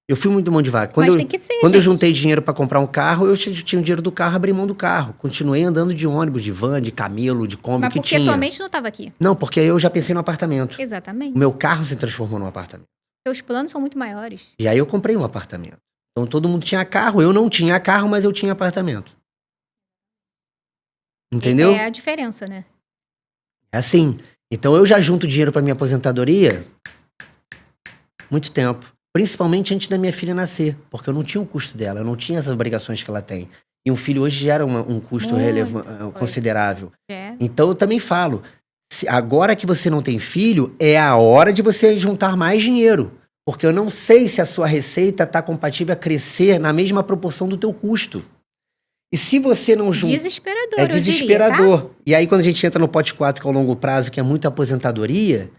Eu fui muito mão de vaca. Mas tem que ser, quando eu juntei dinheiro para comprar um carro, eu tinha o dinheiro do carro, abri mão do carro. Continuei andando de ônibus, de van, de camelo, de Kombi, que tinha. Mas porque tua mente não estava aqui. Não, porque eu já pensei no apartamento. Exatamente. O meu carro se transformou num apartamento. Seus planos são muito maiores. E aí eu comprei um apartamento. Então todo mundo tinha carro. Eu não tinha carro, mas eu tinha apartamento. Entendeu? É a diferença, né? É assim. Então eu já junto dinheiro para minha aposentadoria muito tempo. Principalmente antes da minha filha nascer. Porque eu não tinha o custo dela. Eu não tinha as obrigações que ela tem. E um filho hoje gera um custo considerável. Então eu também falo. Agora que você não tem filho, é a hora de você juntar mais dinheiro. Porque eu não sei se a sua receita está compatível a crescer na mesma proporção do teu custo. E se você não junta... Desesperador, é desesperador. Eu diria, tá? E aí quando a gente entra no pote 4, que é o longo prazo, que é muita aposentadoria,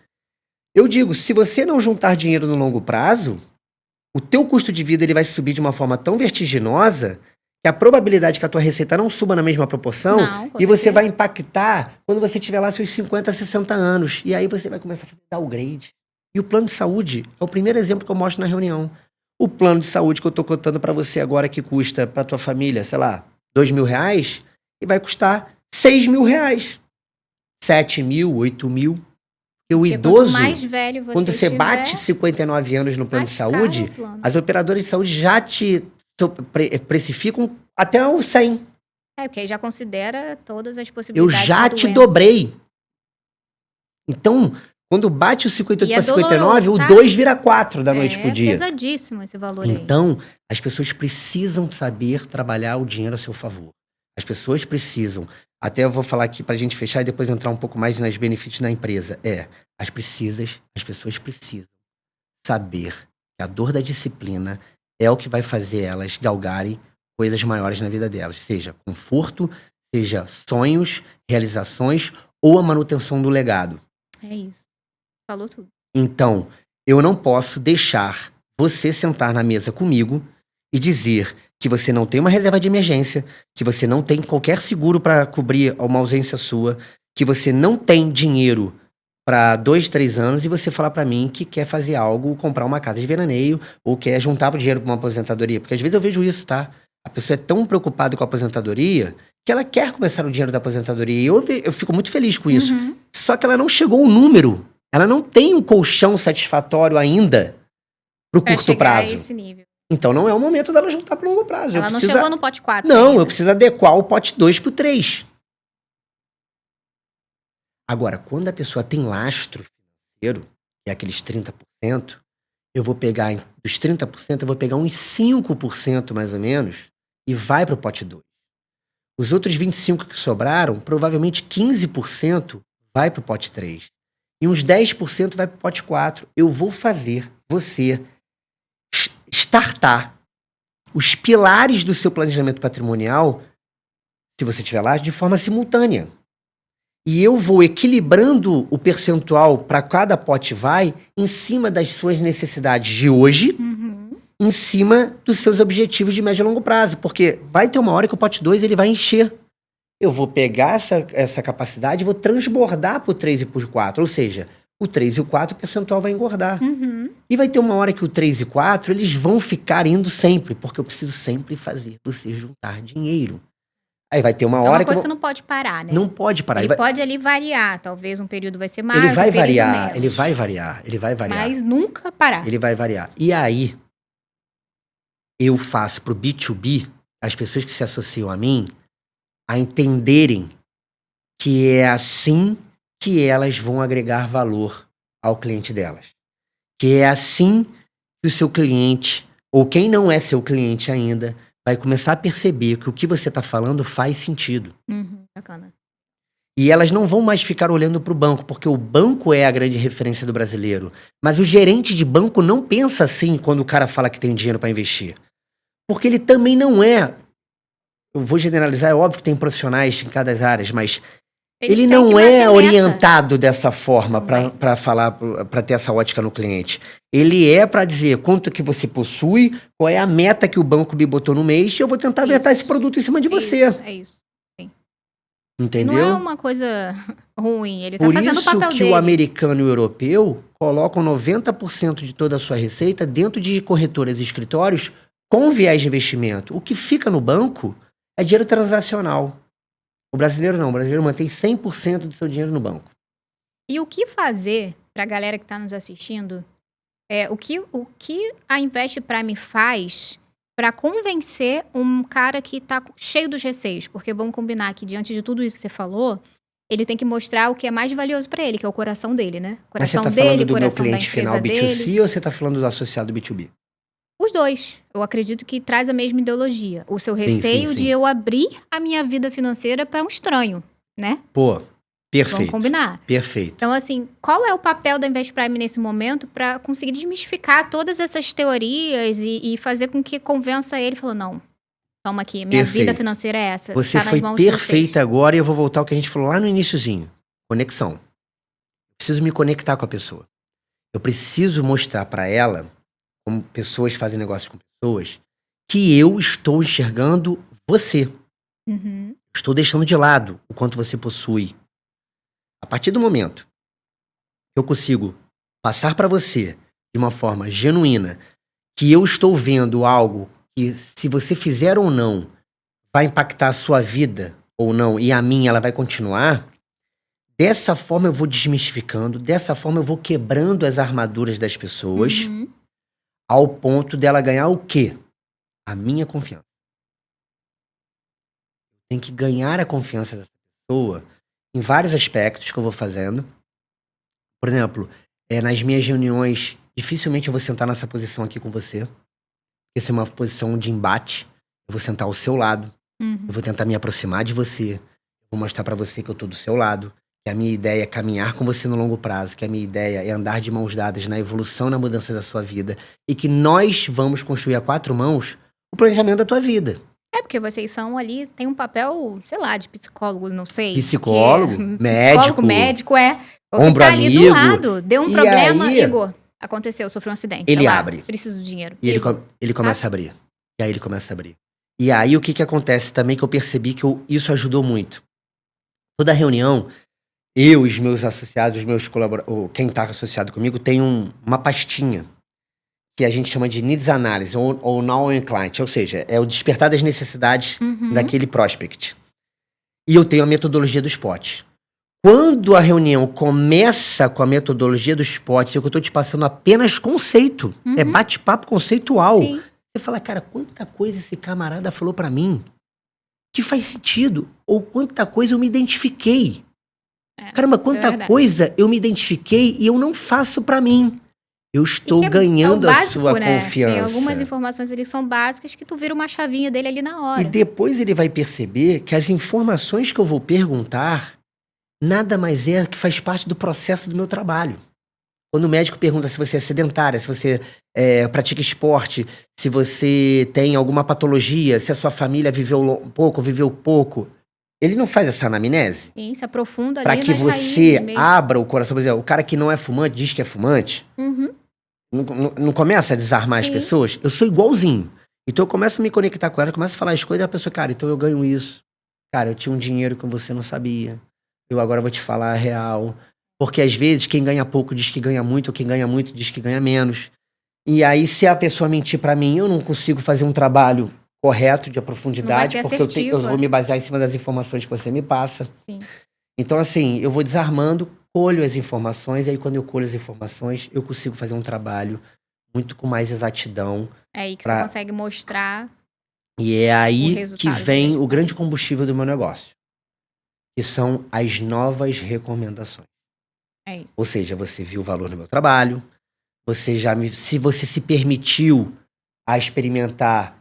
eu digo, se você não juntar dinheiro no longo prazo, o teu custo de vida ele vai subir de uma forma tão vertiginosa que a probabilidade que a tua receita não suba na mesma proporção e você vai impactar quando você tiver lá seus 50, 60 anos. E aí você vai começar a fazer downgrade. E o plano de saúde é o primeiro exemplo que eu mostro na reunião. O plano de saúde que eu tô contando para você agora que custa pra tua família, sei lá, R$2.000, e vai custar R$6.000. 7.000, 8.000. Porque o idoso, mais velho quando você bate 59 anos no plano de saúde, as operadoras de saúde já te precificam até o 100. Porque aí já considera todas as possibilidades. Eu já te dobrei. Então, quando bate o 58 para 59, o 2 vira 4 da noite pro dia. É pesadíssimo esse valor aí. Então, as pessoas precisam saber trabalhar o dinheiro a seu favor. As pessoas precisam. Até eu vou falar aqui pra gente fechar e depois entrar um pouco mais nos benefícios da empresa. As pessoas precisam saber que a dor da disciplina é o que vai fazer elas galgarem coisas maiores na vida delas. Seja conforto, seja sonhos, realizações ou a manutenção do legado. É isso. Falou tudo. Então, eu não posso deixar você sentar na mesa comigo e dizer que você não tem uma reserva de emergência, que você não tem qualquer seguro para cobrir uma ausência sua, que você não tem dinheiro para 2, 3 anos e você falar para mim que quer fazer algo, comprar uma casa de veraneio ou quer juntar o dinheiro para uma aposentadoria. Porque às vezes eu vejo isso, tá? A pessoa é tão preocupada com a aposentadoria que ela quer começar o dinheiro da aposentadoria. E eu fico muito feliz com isso. Só que ela não chegou ao número. Ela não tem um colchão satisfatório ainda pro curto prazo. A esse nível. Então não é o momento dela juntar pro longo prazo. Ela não chegou no pote 4 Não, ainda. eu preciso adequar o pote 2 pro 3. Agora, quando a pessoa tem lastro financeiro, que é aqueles 30%, eu vou pegar, dos 30%, eu vou pegar uns 5% mais ou menos e vai pro pote 2. Os outros 25% que sobraram, provavelmente 15% vai pro pote 3. E uns 10% vai pro pote 4. Eu vou fazer você startar os pilares do seu planejamento patrimonial, se você estiver lá, de forma simultânea. E eu vou equilibrando o percentual para cada pote vai em cima das suas necessidades de hoje, em cima dos seus objetivos de médio e longo prazo. Porque vai ter uma hora que o pote 2 ele vai encher. Eu vou pegar essa capacidade e vou transbordar para o 3 e para o 4. Ou seja, o 3 e o 4 o percentual vai engordar. E vai ter uma hora que o 3 e 4 eles vão ficar indo sempre. Porque eu preciso sempre fazer você juntar dinheiro. Aí vai ter uma hora que... É uma coisa que não pode parar, né? Não pode parar. Ele pode ali variar. Talvez um período vai ser mais, ele vai um período variar, menos. ele vai variar, ele vai variar. Mas nunca parar. Ele vai variar. E aí, eu faço pro B2B, as pessoas que se associam a mim, a entenderem que é assim que elas vão agregar valor ao cliente delas. Que é assim que o seu cliente, ou quem não é seu cliente ainda, vai começar a perceber que o que você está falando faz sentido. Bacana. E elas não vão mais ficar olhando para o banco, porque o banco é a grande referência do brasileiro. Mas o gerente de banco não pensa assim quando o cara fala que tem dinheiro para investir. Porque ele também não é. Eu vou generalizar, é óbvio que tem profissionais em cada área, mas ele não é orientado dessa forma para falar, para ter essa ótica no cliente. Ele é para dizer quanto que você possui, qual é a meta que o banco me botou no mês, e eu vou tentar metar esse produto em cima de você. É isso. Entendeu? Não é uma coisa ruim, ele tá fazendo o papel dele. Por isso que o americano e o europeu colocam 90% de toda a sua receita dentro de corretoras e escritórios com viés de investimento. O que fica no banco é dinheiro transacional. O brasileiro não, o brasileiro mantém 100% do seu dinheiro no banco. E o que fazer pra galera que tá nos assistindo, o que a Invest Prime faz para convencer um cara que tá cheio dos receios? Porque vamos combinar que diante de tudo isso que você falou, ele tem que mostrar o que é mais valioso para ele, que é o coração dele, né? O coração Mas você tá dele, falando do meu cliente da final B2C dele. ou você tá falando do associado B2B? Os dois. Eu acredito que traz a mesma ideologia. O seu receio sim. de eu abrir a minha vida financeira para um estranho, né? Pô, perfeito. Vamos combinar. Perfeito. Então, assim, qual é o papel da Invest Prime nesse momento para conseguir desmistificar todas essas teorias e fazer com que convença ele? Falou, não, toma aqui, minha vida financeira é essa. Você foi perfeita agora e eu vou voltar ao que a gente falou lá no iniciozinho. Conexão. Eu preciso me conectar com a pessoa. Eu preciso mostrar para ela, como pessoas fazem negócio com pessoas, que eu estou enxergando você. Uhum. Estou deixando de lado o quanto você possui. A partir do momento que eu consigo passar para você de uma forma genuína que eu estou vendo algo que, se você fizer ou não, vai impactar a sua vida ou não, e a minha ela vai continuar, dessa forma eu vou desmistificando, dessa forma eu vou quebrando as armaduras das pessoas, ao ponto dela ganhar o quê? A minha confiança. Tem que ganhar a confiança dessa pessoa em vários aspectos que eu vou fazendo. Por exemplo, nas minhas reuniões, dificilmente eu vou sentar nessa posição aqui com você. Essa é uma posição de embate. Eu vou sentar ao seu lado. Eu vou tentar me aproximar de você. Eu vou mostrar pra você que eu tô do seu lado. Que a minha ideia é caminhar com você no longo prazo. Que a minha ideia é andar de mãos dadas na evolução, na mudança da sua vida. E que nós vamos construir a 4 mãos o planejamento da tua vida. Porque vocês são ali, tem um papel, sei lá, de psicólogo, não sei. Psicólogo, médico, ombro tá ali amigo. do lado, deu um problema, aí, Igor, aconteceu, sofreu um acidente. Ele abre. Preciso do dinheiro. E ele começa a abrir. E aí ele começa a abrir. E aí o que acontece também, que eu percebi que isso ajudou muito. Toda reunião, eu, os meus associados, os meus colaboradores, quem está associado comigo, tem uma pastinha que a gente chama de Needs Analysis, ou Now in Client, ou seja, é o despertar das necessidades daquele prospect. E eu tenho a metodologia do spot. Quando a reunião começa com a metodologia do spot, eu estou te passando apenas conceito. É bate-papo conceitual. Sim. Você fala, cara, quanta coisa esse camarada falou pra mim que faz sentido. Ou quanta coisa eu me identifiquei. Caramba, quanta coisa eu me identifiquei e eu não faço pra mim. Eu estou ganhando a sua confiança. Tem algumas informações ali que são básicas que tu vira uma chavinha dele ali na hora. E depois ele vai perceber que as informações que eu vou perguntar nada mais é que faz parte do processo do meu trabalho. Quando o médico pergunta se você é sedentária, se você pratica esporte, se você tem alguma patologia, se a sua família viveu pouco, ele não faz essa anamnese? Sim, se aprofunda ali para que você abra o coração. Por exemplo, o cara que não é fumante diz que é fumante. Não começa a desarmar as pessoas? Eu sou igualzinho. Então eu começo a me conectar com ela, começo a falar as coisas, e a pessoa, cara, então eu ganho isso. Cara, eu tinha um dinheiro que você não sabia. Eu agora vou te falar a real. Porque às vezes quem ganha pouco diz que ganha muito, ou quem ganha muito diz que ganha menos. E aí, se a pessoa mentir pra mim, eu não consigo fazer um trabalho correto, de profundidade, porque eu vou me basear em cima das informações que você me passa. Sim. Então, assim, eu vou desarmando, colho as informações, e aí quando eu colho as informações, eu consigo fazer um trabalho muito com mais exatidão. É aí que você consegue mostrar. E é aí que vem o grande combustível do meu negócio, que são as novas recomendações. É isso. Ou seja, você viu o valor no meu trabalho, se você se permitiu a experimentar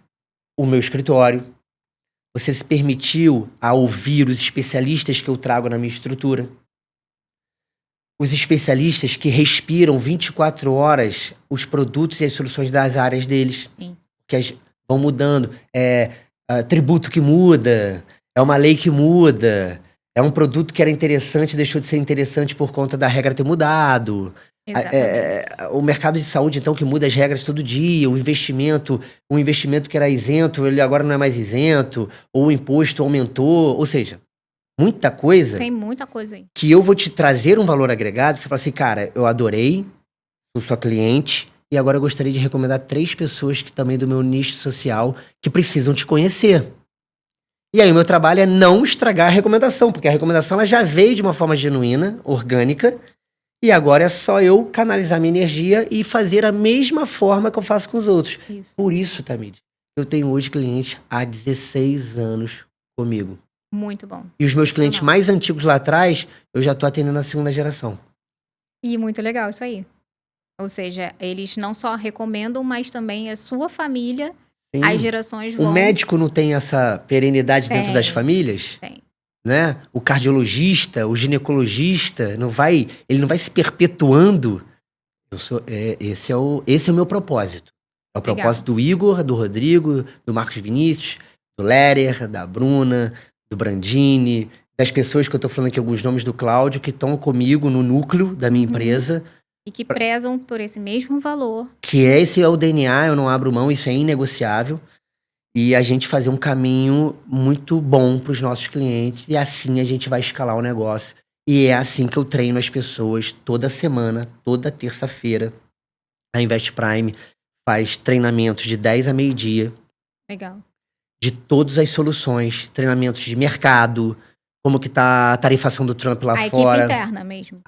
o meu escritório, Você se permitiu a ouvir os especialistas que eu trago na minha estrutura. Os especialistas que respiram 24 horas os produtos e as soluções das áreas deles. Sim. Que vão mudando. Tributo que muda, é uma lei que muda, é um produto que era interessante, deixou de ser interessante por conta da regra ter mudado. O mercado de saúde, então, que muda as regras todo dia, o investimento que era isento, ele agora não é mais isento, ou o imposto aumentou, ou seja, muita coisa. Tem muita coisa aí. Que eu vou te trazer um valor agregado, você fala assim, cara, eu adorei, sou sua cliente, e agora eu gostaria de recomendar 3 pessoas que também do meu nicho social que precisam te conhecer. E aí o meu trabalho é não estragar a recomendação, porque a recomendação ela já veio de uma forma genuína, orgânica, e agora é só eu canalizar minha energia e fazer a mesma forma que eu faço com os outros. Isso. Por isso, Tamide, eu tenho hoje clientes há 16 anos comigo. Muito bom. E os meus clientes mais antigos lá atrás, eu já tô atendendo a 2ª geração. E muito legal isso aí. Ou seja, eles não só recomendam, mas também a sua família, sim. As gerações vão... O médico não tem essa perenidade dentro das famílias? Tem. Né? O cardiologista, o ginecologista, ele não vai se perpetuando. Esse é o meu propósito. É o propósito do Igor, do Rodrigo, do Marcos Vinícius, do Lérer, da Bruna, do Brandini, das pessoas que eu tô falando aqui, alguns nomes do Cláudio, que estão comigo no núcleo da minha empresa. E que prezam por esse mesmo valor. Que esse é o DNA, eu não abro mão, isso é inegociável. E a gente fazer um caminho muito bom para os nossos clientes. E assim a gente vai escalar o negócio. E é assim que eu treino as pessoas toda semana, toda terça-feira. A Invest Prime faz treinamentos de 10 a meio-dia. Legal. De todas as soluções. Treinamentos de mercado. Como que tá a tarifação do Trump lá fora. A equipe interna mesmo.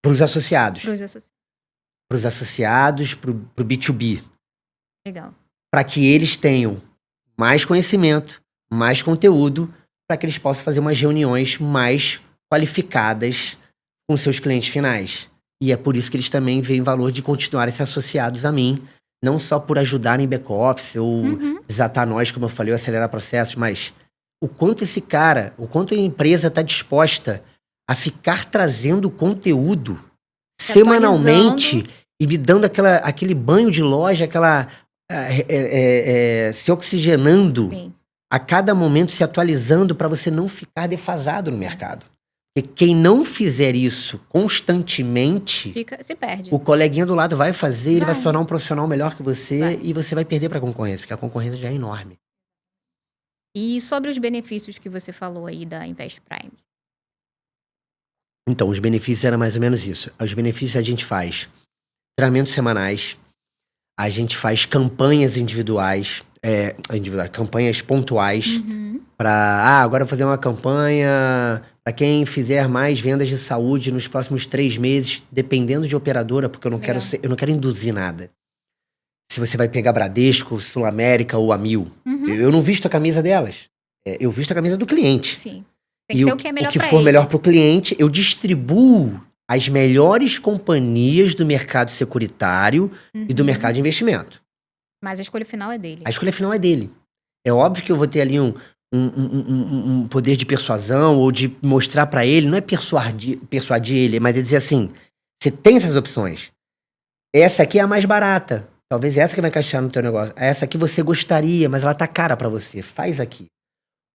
Para os associados. Para os associados, para o B2B. Legal. Para que eles tenham mais conhecimento, mais conteúdo, para que eles possam fazer umas reuniões mais qualificadas com seus clientes finais. E é por isso que eles também veem valor de continuarem se associados a mim, não só por ajudar em back-office ou desatar nós, como eu falei, ou acelerar processos, mas o quanto o quanto a empresa está disposta a ficar trazendo conteúdo semanalmente e me dando aquele banho de loja, se oxigenando, sim. A cada momento se atualizando para você não ficar defasado no mercado. Porque quem não fizer isso constantemente, se perde. O coleguinha do lado vai fazer, ele vai se tornar um profissional melhor que você e você vai perder para a concorrência, porque a concorrência já é enorme. E sobre os benefícios que você falou aí da Invest Prime? Então, os benefícios eram mais ou menos isso. Os benefícios a gente faz treinamentos semanais, a gente faz campanhas individuais, campanhas pontuais, para agora eu vou fazer uma campanha para quem fizer mais vendas de saúde nos próximos 3 meses, dependendo de operadora, porque eu não quero induzir nada. Se você vai pegar Bradesco, Sul América ou Amil, eu não visto a camisa delas, eu visto a camisa do cliente. Sim. Tem que ser o que é melhor para ele. O que for melhor para o cliente, eu distribuo as melhores companhias do mercado securitário e do mercado de investimento. Mas a escolha final é dele. A escolha final é dele. É óbvio que eu vou ter ali um poder de persuasão ou de mostrar para ele, não é persuadir ele, mas é dizer assim, você tem essas opções. Essa aqui é a mais barata. Talvez essa que vai encaixar no teu negócio. Essa aqui você gostaria, mas ela tá cara para você. Faz aqui.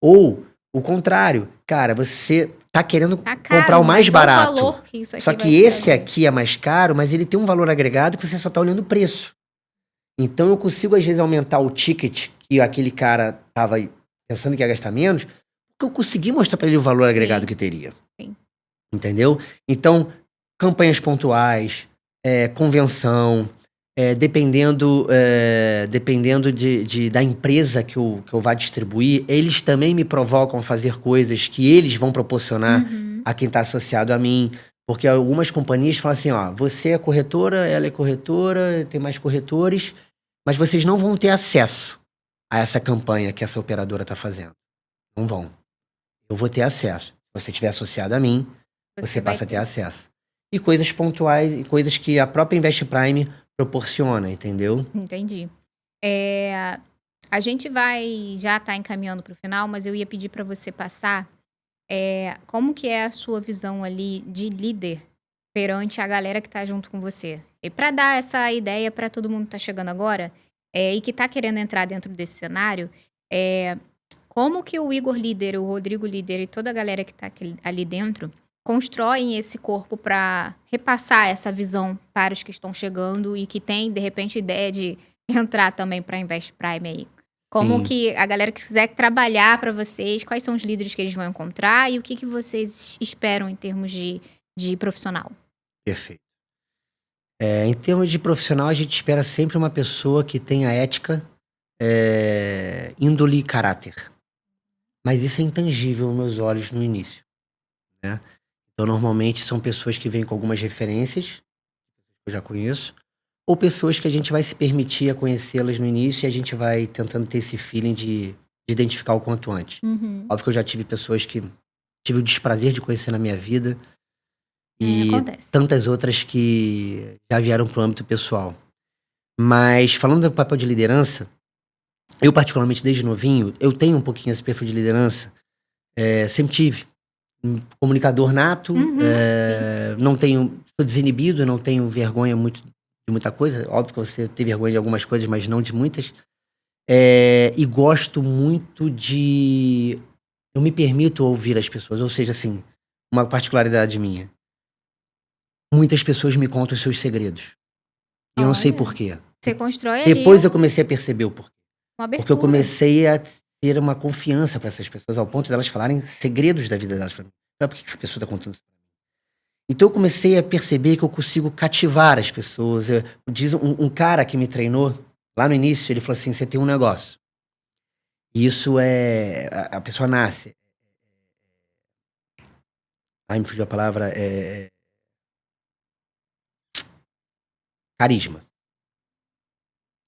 Ou o contrário, cara, você tá querendo comprar o mais barato. Valor que isso aqui só que esse aqui é mais caro, mas ele tem um valor agregado que você só tá olhando o preço. Então eu consigo, às vezes, aumentar o ticket que aquele cara tava pensando que ia gastar menos, porque eu consegui mostrar para ele o valor agregado que teria. Sim. Entendeu? Então, campanhas pontuais, convenção, dependendo da empresa que eu vá distribuir, eles também me provocam a fazer coisas que eles vão proporcionar a quem está associado a mim. Porque algumas companhias falam assim, ó, você é corretora, ela é corretora, tem mais corretores, mas vocês não vão ter acesso a essa campanha que essa operadora está fazendo. Não vão. Eu vou ter acesso. Se você estiver associado a mim, você passa a ter acesso. E coisas pontuais, e coisas que a própria Invest Prime proporciona, entendeu? Entendi. A gente vai já tá encaminhando para o final, mas eu ia pedir para você passar como que é a sua visão ali de líder perante a galera que tá junto com você. E para dar essa ideia para todo mundo que tá chegando agora e que tá querendo entrar dentro desse cenário, como que o Igor líder, o Rodrigo líder e toda a galera que tá ali dentro constroem esse corpo para repassar essa visão para os que estão chegando e que tem, de repente, ideia de entrar também para Invest Prime aí. Como Sim. que a galera que quiser trabalhar para vocês, quais são os líderes que eles vão encontrar e o que vocês esperam em termos de profissional? Perfeito. Em termos de profissional, a gente espera sempre uma pessoa que tenha ética, índole e caráter. Mas isso é intangível aos meus olhos no início, né? Então, normalmente, são pessoas que vêm com algumas referências, que eu já conheço, ou pessoas que a gente vai se permitir a conhecê-las no início e a gente vai tentando ter esse feeling de identificar o quanto antes. Uhum. Óbvio que eu já tive pessoas que tive o desprazer de conhecer na minha vida e Acontece. tantas outras que já vieram pro âmbito pessoal. Mas falando do papel de liderança, eu particularmente desde novinho, eu tenho um pouquinho esse perfil de liderança, sempre tive. Um comunicador nato, não tenho, sou desinibido, não tenho vergonha de muita coisa. Óbvio que você tem vergonha de algumas coisas, mas não de muitas. E gosto muito de... Eu me permito ouvir as pessoas, ou seja, assim, uma particularidade minha. Muitas pessoas me contam os seus segredos. E eu não sei porquê. Você constrói ali Depois eu comecei a perceber o porquê. uma abertura. Porque eu comecei a ter uma confiança para essas pessoas, ao ponto de elas falarem segredos da vida delas para mim. Por que essa pessoa está contando isso pra mim? Então eu comecei a perceber que eu consigo cativar as pessoas. Diz um cara que me treinou, lá no início, ele falou assim, você tem um negócio. E isso a pessoa nasce. Ai, me fugiu a palavra. Carisma.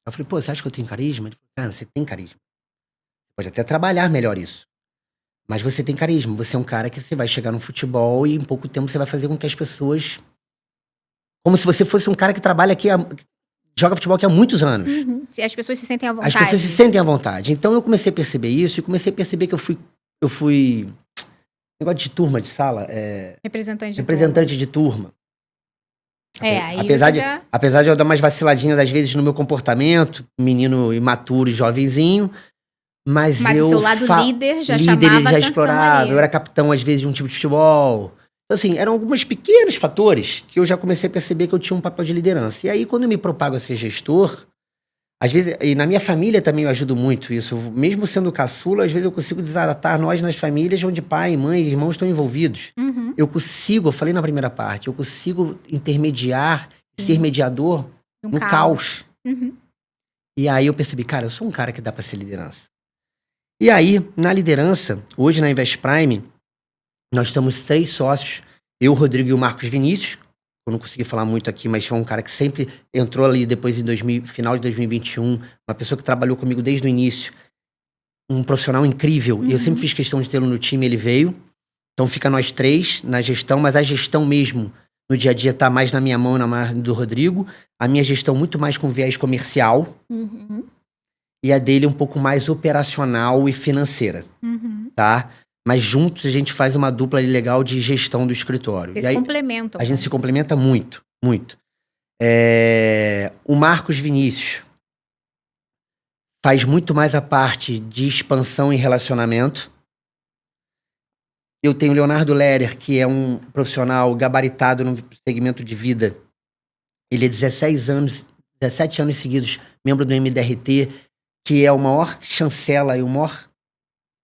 Eu falei, pô, você acha que eu tenho carisma? Ele falou, cara, você tem carisma. Você pode até trabalhar melhor isso. Mas você tem carisma. Você é um cara que você vai chegar no futebol e em pouco tempo você vai fazer com que as pessoas... Como se você fosse um cara que trabalha aqui, joga futebol aqui há muitos anos. Uhum. As pessoas se sentem à vontade. As pessoas se sentem à vontade. Então eu comecei a perceber isso e comecei a perceber que eu fui negócio de turma, de sala. Representante de turma. Aí apesar de eu dar umas vaciladinhas às vezes no meu comportamento, menino imaturo e jovenzinho, mas eu... o seu lado líder já líder, chamava ele já atenção explorava. ali. Eu era capitão às vezes de um time de futebol. Então assim, eram alguns pequenos fatores que eu já comecei a perceber que eu tinha um papel de liderança. E aí quando eu me propago a ser gestor, às vezes, e na minha família também eu ajudo muito isso, mesmo sendo caçula, às vezes eu consigo desatar nós nas famílias onde pai, mãe e irmãos estão envolvidos. Uhum. Eu falei na primeira parte, eu consigo intermediar, ser mediador no caos. Uhum. E aí eu percebi, cara, eu sou um cara que dá pra ser liderança. E aí, na liderança, hoje na Invest Prime, nós estamos 3 sócios, eu, o Rodrigo e o Marcos Vinícius. Eu não consegui falar muito aqui, mas foi um cara que sempre entrou ali depois final de 2021, uma pessoa que trabalhou comigo desde o início, um profissional incrível, e eu sempre fiz questão de tê-lo no time, ele veio. Então fica nós 3 na gestão, mas a gestão mesmo, no dia a dia, tá mais na minha mão, na mão do Rodrigo. A minha gestão muito mais com viés comercial, e a dele um pouco mais operacional e financeira, tá? Mas juntos a gente faz uma dupla ali legal de gestão do escritório. Vocês se complementam. A gente se complementa muito, muito. O Marcos Vinícius faz muito mais a parte de expansão e relacionamento. Eu tenho o Leonardo Lerer, que é um profissional gabaritado no segmento de vida. Ele é 17 anos seguidos, membro do MDRT, que é o maior chancela e o maior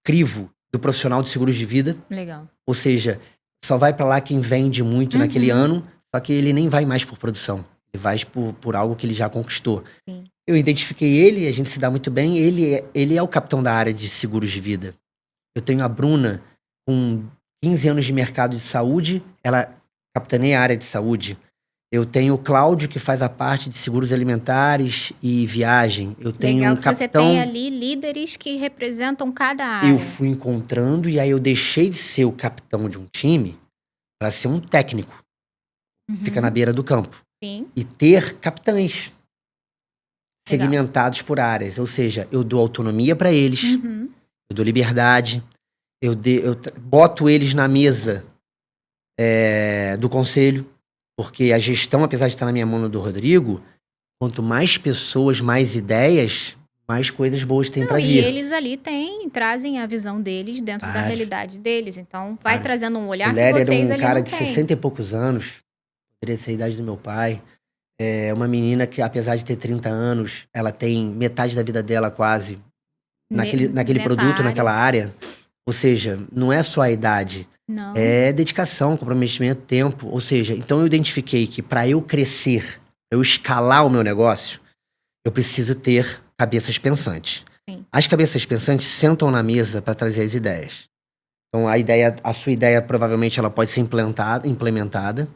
crivo do profissional de seguros de vida. Legal. Ou seja, só vai pra lá quem vende muito naquele ano, só que ele nem vai mais por produção. Ele vai por algo que ele já conquistou. Sim. Eu identifiquei ele, a gente se dá muito bem. Ele é o capitão da área de seguros de vida. Eu tenho a Bruna, com 15 anos de mercado de saúde, ela capitaneia a área de saúde. Eu tenho o Cláudio, que faz a parte de seguros alimentares e viagem. Eu tenho Legal um que capitão... você tem ali líderes que representam cada área. Eu fui encontrando e aí eu deixei de ser o capitão de um time para ser um técnico. Fica na beira do campo. Sim. E ter capitães. segmentados por áreas. Ou seja, eu dou autonomia para eles, eu dou liberdade, eu boto eles na mesa do conselho, porque a gestão, apesar de estar na minha mão no do Rodrigo, quanto mais pessoas, mais ideias, mais coisas boas tem para vir. E eles ali trazem a visão deles dentro da realidade deles. Então, vai trazendo um olhar que vocês ali não têm. Era um cara de 60 e poucos anos, poderia ser a idade do meu pai. É uma menina que, apesar de ter 30 anos, ela tem metade da vida dela quase naquele produto, área. Naquela área. Ou seja, não é só a idade. Não. É dedicação, comprometimento, tempo. Ou seja, então eu identifiquei que para eu crescer, eu escalar o meu negócio, eu preciso ter cabeças pensantes. Sim. As cabeças pensantes sentam na mesa para trazer as ideias. Então a sua ideia provavelmente ela pode ser implementada.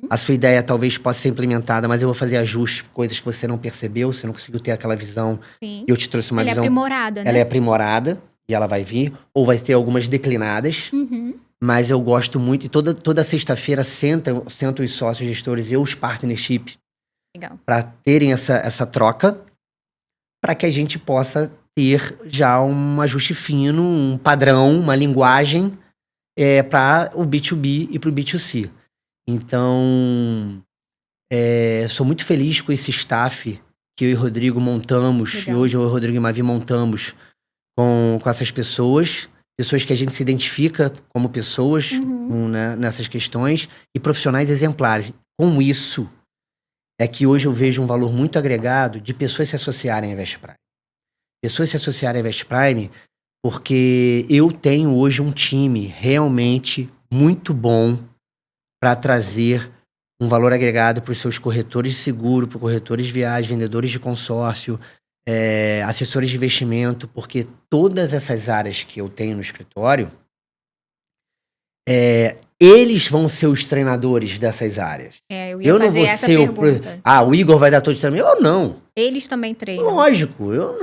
A sua ideia talvez possa ser implementada, mas eu vou fazer ajustes, coisas que você não percebeu, você não conseguiu ter aquela visão. Sim. Eu te trouxe uma visão. Ela é aprimorada, né? Ela é aprimorada e ela vai vir. Ou vai ter algumas declinadas. Mas eu gosto muito. E toda sexta-feira sentam os sócios gestores e os partnership para terem essa troca, para que a gente possa ter já um ajuste fino, um padrão, uma linguagem para o B2B e para o B2C. Então, sou muito feliz com esse staff que eu e o Rodrigo montamos, e hoje eu e o Rodrigo e o Mavi montamos com essas pessoas que a gente se identifica como pessoas nessas questões, e profissionais exemplares. Com isso, é que hoje eu vejo um valor muito agregado de pessoas se associarem à Invest Prime. Pessoas se associarem à Invest Prime porque eu tenho hoje um time realmente muito bom para trazer um valor agregado para os seus corretores de seguro, para corretores de viagem, vendedores de consórcio, assessores de investimento, porque todas essas áreas que eu tenho no escritório, eles vão ser os treinadores dessas áreas. Eu não vou ser o Igor vai dar todo o treinamento. Eu não. Eles também treinam. Lógico, eu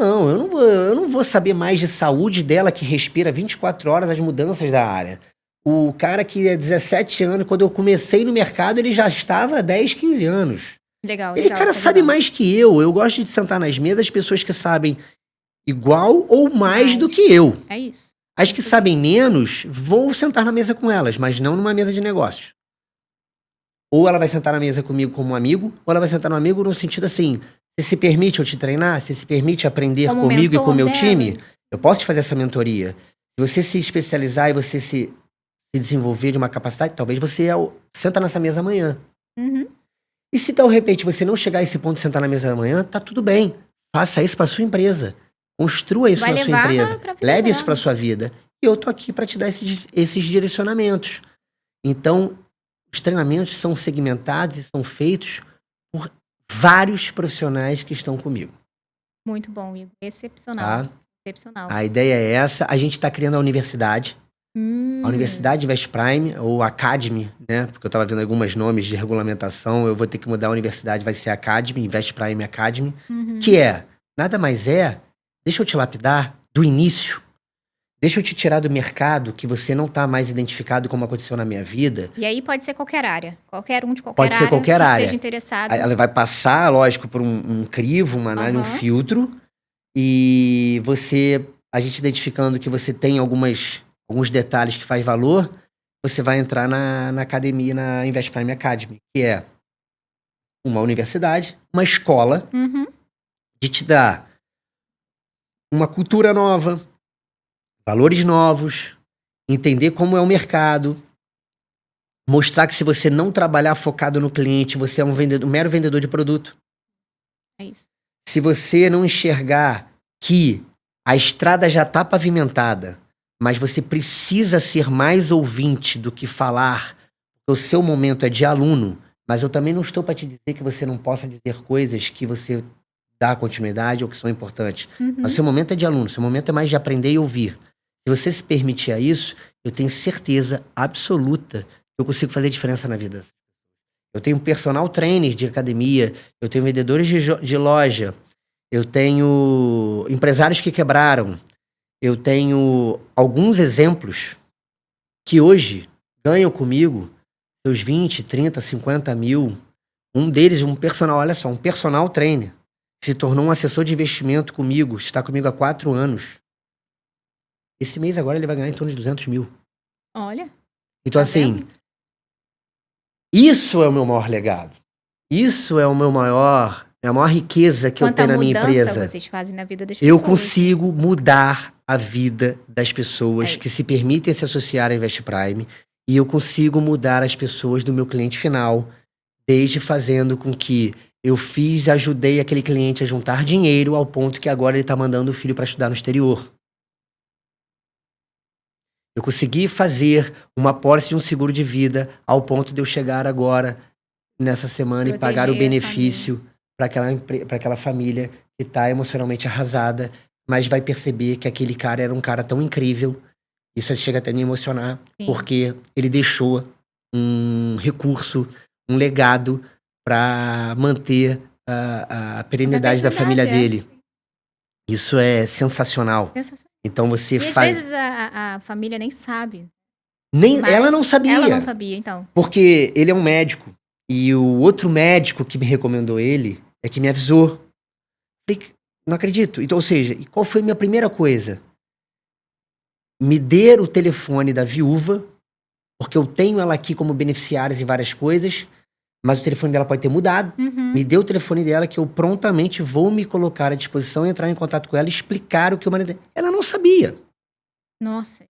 não vou saber mais de saúde dela que respira 24 horas as mudanças da área. O cara que é 17 anos, quando eu comecei no mercado, ele já estava há 10, 15 anos. Legal. Cara sabe mais que eu. Eu gosto de sentar nas mesas pessoas que sabem igual ou mais do que eu. É isso. As que sabem menos, vou sentar na mesa com elas, mas não numa mesa de negócios. Ou ela vai sentar na mesa comigo como um amigo, ou ela vai sentar no amigo no sentido assim, você se permite eu te treinar? Você se permite aprender como comigo e com o meu time? Eu posso te fazer essa mentoria. Se você se especializar e você se desenvolver de uma capacidade, talvez você senta nessa mesa amanhã. E se de repente você não chegar a esse ponto de sentar na mesa amanhã, tá tudo bem. Faça isso para sua empresa. Construa isso na sua empresa. Leve isso para sua vida. E eu tô aqui para te dar esses direcionamentos. Então, os treinamentos são segmentados e são feitos por vários profissionais que estão comigo. Muito bom, Igor. Excepcional. Tá? Excepcional. A ideia é essa. A gente está criando a universidade. A Universidade Invest Prime, ou Academy, né? Porque eu estava vendo alguns nomes de regulamentação. Eu vou ter que mudar a universidade, vai ser Academy, Invest Prime Academy. Que nada mais deixa eu te lapidar do início. Deixa eu te tirar do mercado que você não está mais identificado como aconteceu na minha vida. E aí pode ser qualquer área. Qualquer um de qualquer área. Pode ser qualquer área. Esteja interessado. Ela vai passar, lógico, por um crivo, uma análise, um filtro. E a gente identificando que você tem alguns detalhes que faz valor, você vai entrar na academia, na Invest Prime Academy, que é uma universidade, uma escola, de te dar uma cultura nova, valores novos, entender como é o mercado, mostrar que se você não trabalhar focado no cliente, você é um mero vendedor de produto. É isso. Se você não enxergar que a estrada já está pavimentada, mas você precisa ser mais ouvinte do que falar, porque o seu momento é de aluno, mas eu também não estou para te dizer que você não possa dizer coisas que você dá continuidade ou que são importantes. Mas o seu momento é de aluno, o seu momento é mais de aprender e ouvir. Se você se permitir a isso, eu tenho certeza absoluta que eu consigo fazer diferença na vida. Eu tenho personal trainers de academia, eu tenho vendedores de loja, eu tenho empresários que quebraram, eu tenho alguns exemplos que hoje ganham comigo seus 20, 30, 50 mil. Um deles, um personal trainer. se tornou um assessor de investimento comigo, está comigo há 4 anos. Esse mês agora ele vai ganhar em torno de 200 mil. Olha. Então, assim, isso é o meu maior legado. Isso é a maior riqueza que eu tenho na minha empresa. Quanta mudança vocês fazem na vida das pessoas. Eu consigo mudar a vida das pessoas que se permitem se associar à Invest Prime. E eu consigo mudar as pessoas do meu cliente final, desde fazendo com que ajudei aquele cliente a juntar dinheiro ao ponto que agora ele está mandando o filho para estudar no exterior. Eu consegui fazer uma apólice de um seguro de vida ao ponto de eu chegar agora, nessa semana, e pagar o benefício para aquela família que está emocionalmente arrasada, mas vai perceber que aquele cara era um cara tão incrível. Isso chega até a me emocionar, porque ele deixou um recurso, um legado para manter a perenidade da família dele. Isso é sensacional. Então você e às vezes a família nem sabe. Ela não sabia. Ela não sabia, então. Porque ele é um médico. E o outro médico que me recomendou ele é que me avisou. Falei, não acredito. Então, ou seja, e qual foi a minha primeira coisa? Me dê o telefone da viúva, porque eu tenho ela aqui como beneficiária em várias coisas, mas o telefone dela pode ter mudado. Me dê o telefone dela que eu prontamente vou me colocar à disposição, entrar em contato com ela e explicar o que o marido... Ela não sabia. Nossa.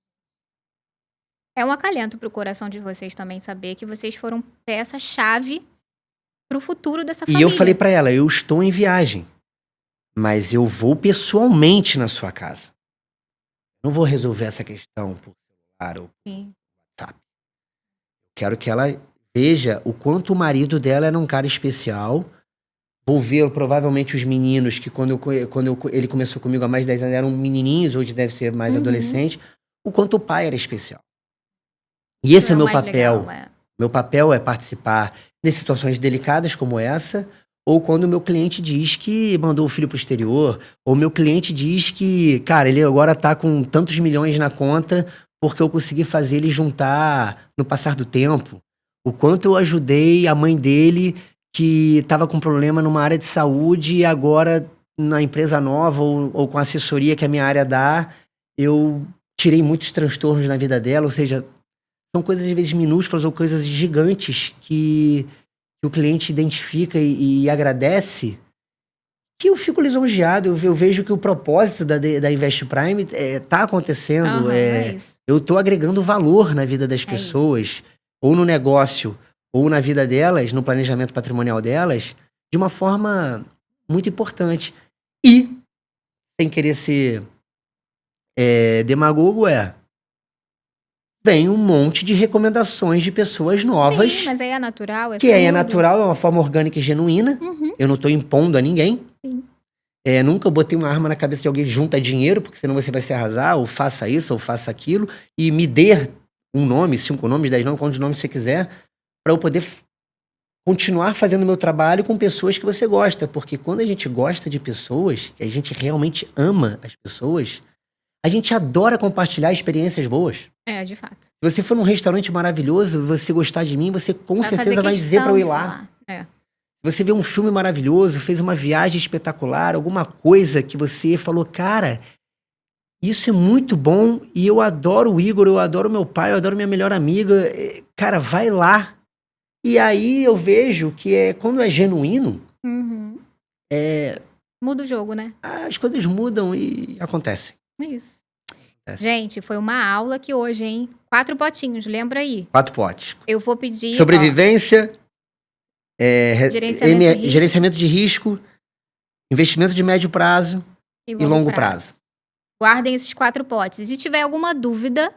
É um acalento pro coração de vocês também saber que vocês foram peça-chave pro futuro dessa família. E eu falei pra ela, eu estou em viagem, mas eu vou pessoalmente na sua casa. Não vou resolver essa questão por celular ou por WhatsApp. Quero que ela veja o quanto o marido dela era um cara especial. Vou ver provavelmente os meninos que quando ele começou comigo há mais de 10 anos eram menininhos, hoje deve ser mais adolescente. O quanto o pai era especial. E esse é o meu papel. Legal, Meu papel é participar de situações delicadas como essa, ou quando o meu cliente diz que mandou o filho pro exterior, ou meu cliente diz que, cara, ele agora tá com tantos milhões na conta porque eu consegui fazer ele juntar no passar do tempo. O quanto eu ajudei a mãe dele que estava com problema numa área de saúde e agora na empresa nova ou com a assessoria que a minha área dá, eu tirei muitos transtornos na vida dela, ou seja, são coisas às vezes minúsculas ou coisas gigantes que o cliente identifica e agradece, que eu fico lisonjeado. Eu vejo que o propósito da Invest Prime tá acontecendo. Eu tô agregando valor na vida das pessoas, ou no negócio, ou na vida delas, no planejamento patrimonial delas, de uma forma muito importante. E, sem querer ser demagogo, vem um monte de recomendações de pessoas novas. Sim, mas aí é natural, é natural, é uma forma orgânica e genuína. Eu não tô impondo a ninguém. Sim. Nunca botei uma arma na cabeça de alguém, junta dinheiro, porque senão você vai se arrasar, ou faça isso, ou faça aquilo, e me dê um nome, 5 nomes, 10 nomes, quantos nomes você quiser, para eu poder continuar fazendo o meu trabalho com pessoas que você gosta. Porque quando a gente gosta de pessoas, a gente realmente ama as pessoas, a gente adora compartilhar experiências boas. De fato. Se você for num restaurante maravilhoso, você gostar de mim, você com certeza vai dizer pra eu ir lá. Se você vê um filme maravilhoso, fez uma viagem espetacular, alguma coisa que você falou, cara, isso é muito bom e eu adoro o Igor, eu adoro meu pai, eu adoro minha melhor amiga. Cara, vai lá. E aí eu vejo que quando é genuíno, muda o jogo, né? As coisas mudam e acontecem. Isso. Gente, foi uma aula aqui hoje, hein? 4 potinhos, lembra aí? 4 potes. Eu vou pedir... Sobrevivência, gerenciamento de risco, investimento de médio prazo e longo prazo. Guardem esses 4 potes. E se tiver alguma dúvida,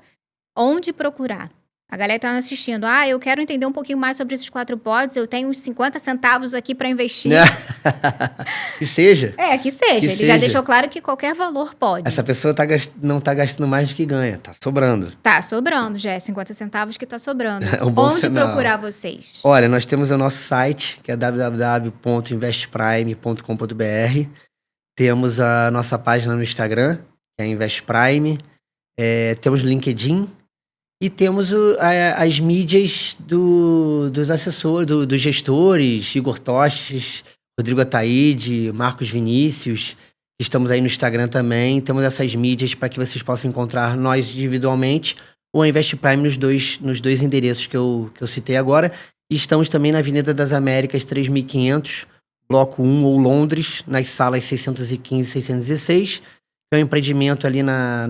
onde procurar? A galera tá assistindo. Eu quero entender um pouquinho mais sobre esses 4 potes. Eu tenho uns 50 centavos aqui para investir. Que seja. Que seja. Ele já deixou claro que qualquer valor pode. Essa pessoa não tá gastando mais do que ganha. Tá sobrando. Tá sobrando, já. 50 centavos que tá sobrando. Onde procurar vocês? Olha, nós temos o nosso site, que é www.investprime.com.br. Temos a nossa página no Instagram, que é Invest Prime. Temos o LinkedIn. E temos as mídias dos assessores, dos gestores, Igor Tostes, Rodrigo Ataíde, Marcos Vinícius. Estamos aí no Instagram também. Temos essas mídias para que vocês possam encontrar nós individualmente ou a Invest Prime nos dois endereços que eu citei agora. E estamos também na Avenida das Américas 3500, Bloco 1 ou Londres, nas salas 615 e 616. Que é um empreendimento ali na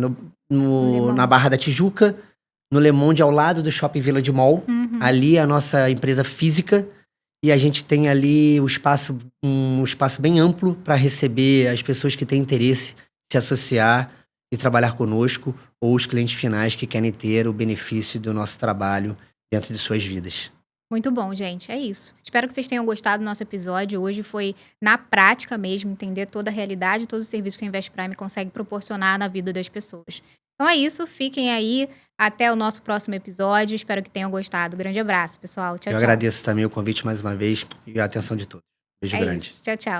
Barra da Tijuca, no Le Monde, ao lado do Shopping Village Mall. Ali é a nossa empresa física. E a gente tem ali um espaço bem amplo para receber as pessoas que têm interesse em se associar e trabalhar conosco, ou os clientes finais que querem ter o benefício do nosso trabalho dentro de suas vidas. Muito bom, gente. É isso. Espero que vocês tenham gostado do nosso episódio. Hoje foi na prática mesmo, entender toda a realidade, todo o serviço que a Invest Prime consegue proporcionar na vida das pessoas. Então é isso. Fiquem aí. Até o nosso próximo episódio. Espero que tenham gostado. Grande abraço, pessoal. Tchau, tchau. Eu agradeço também o convite mais uma vez e a atenção de todos. Beijo grande. Isso. Tchau, tchau.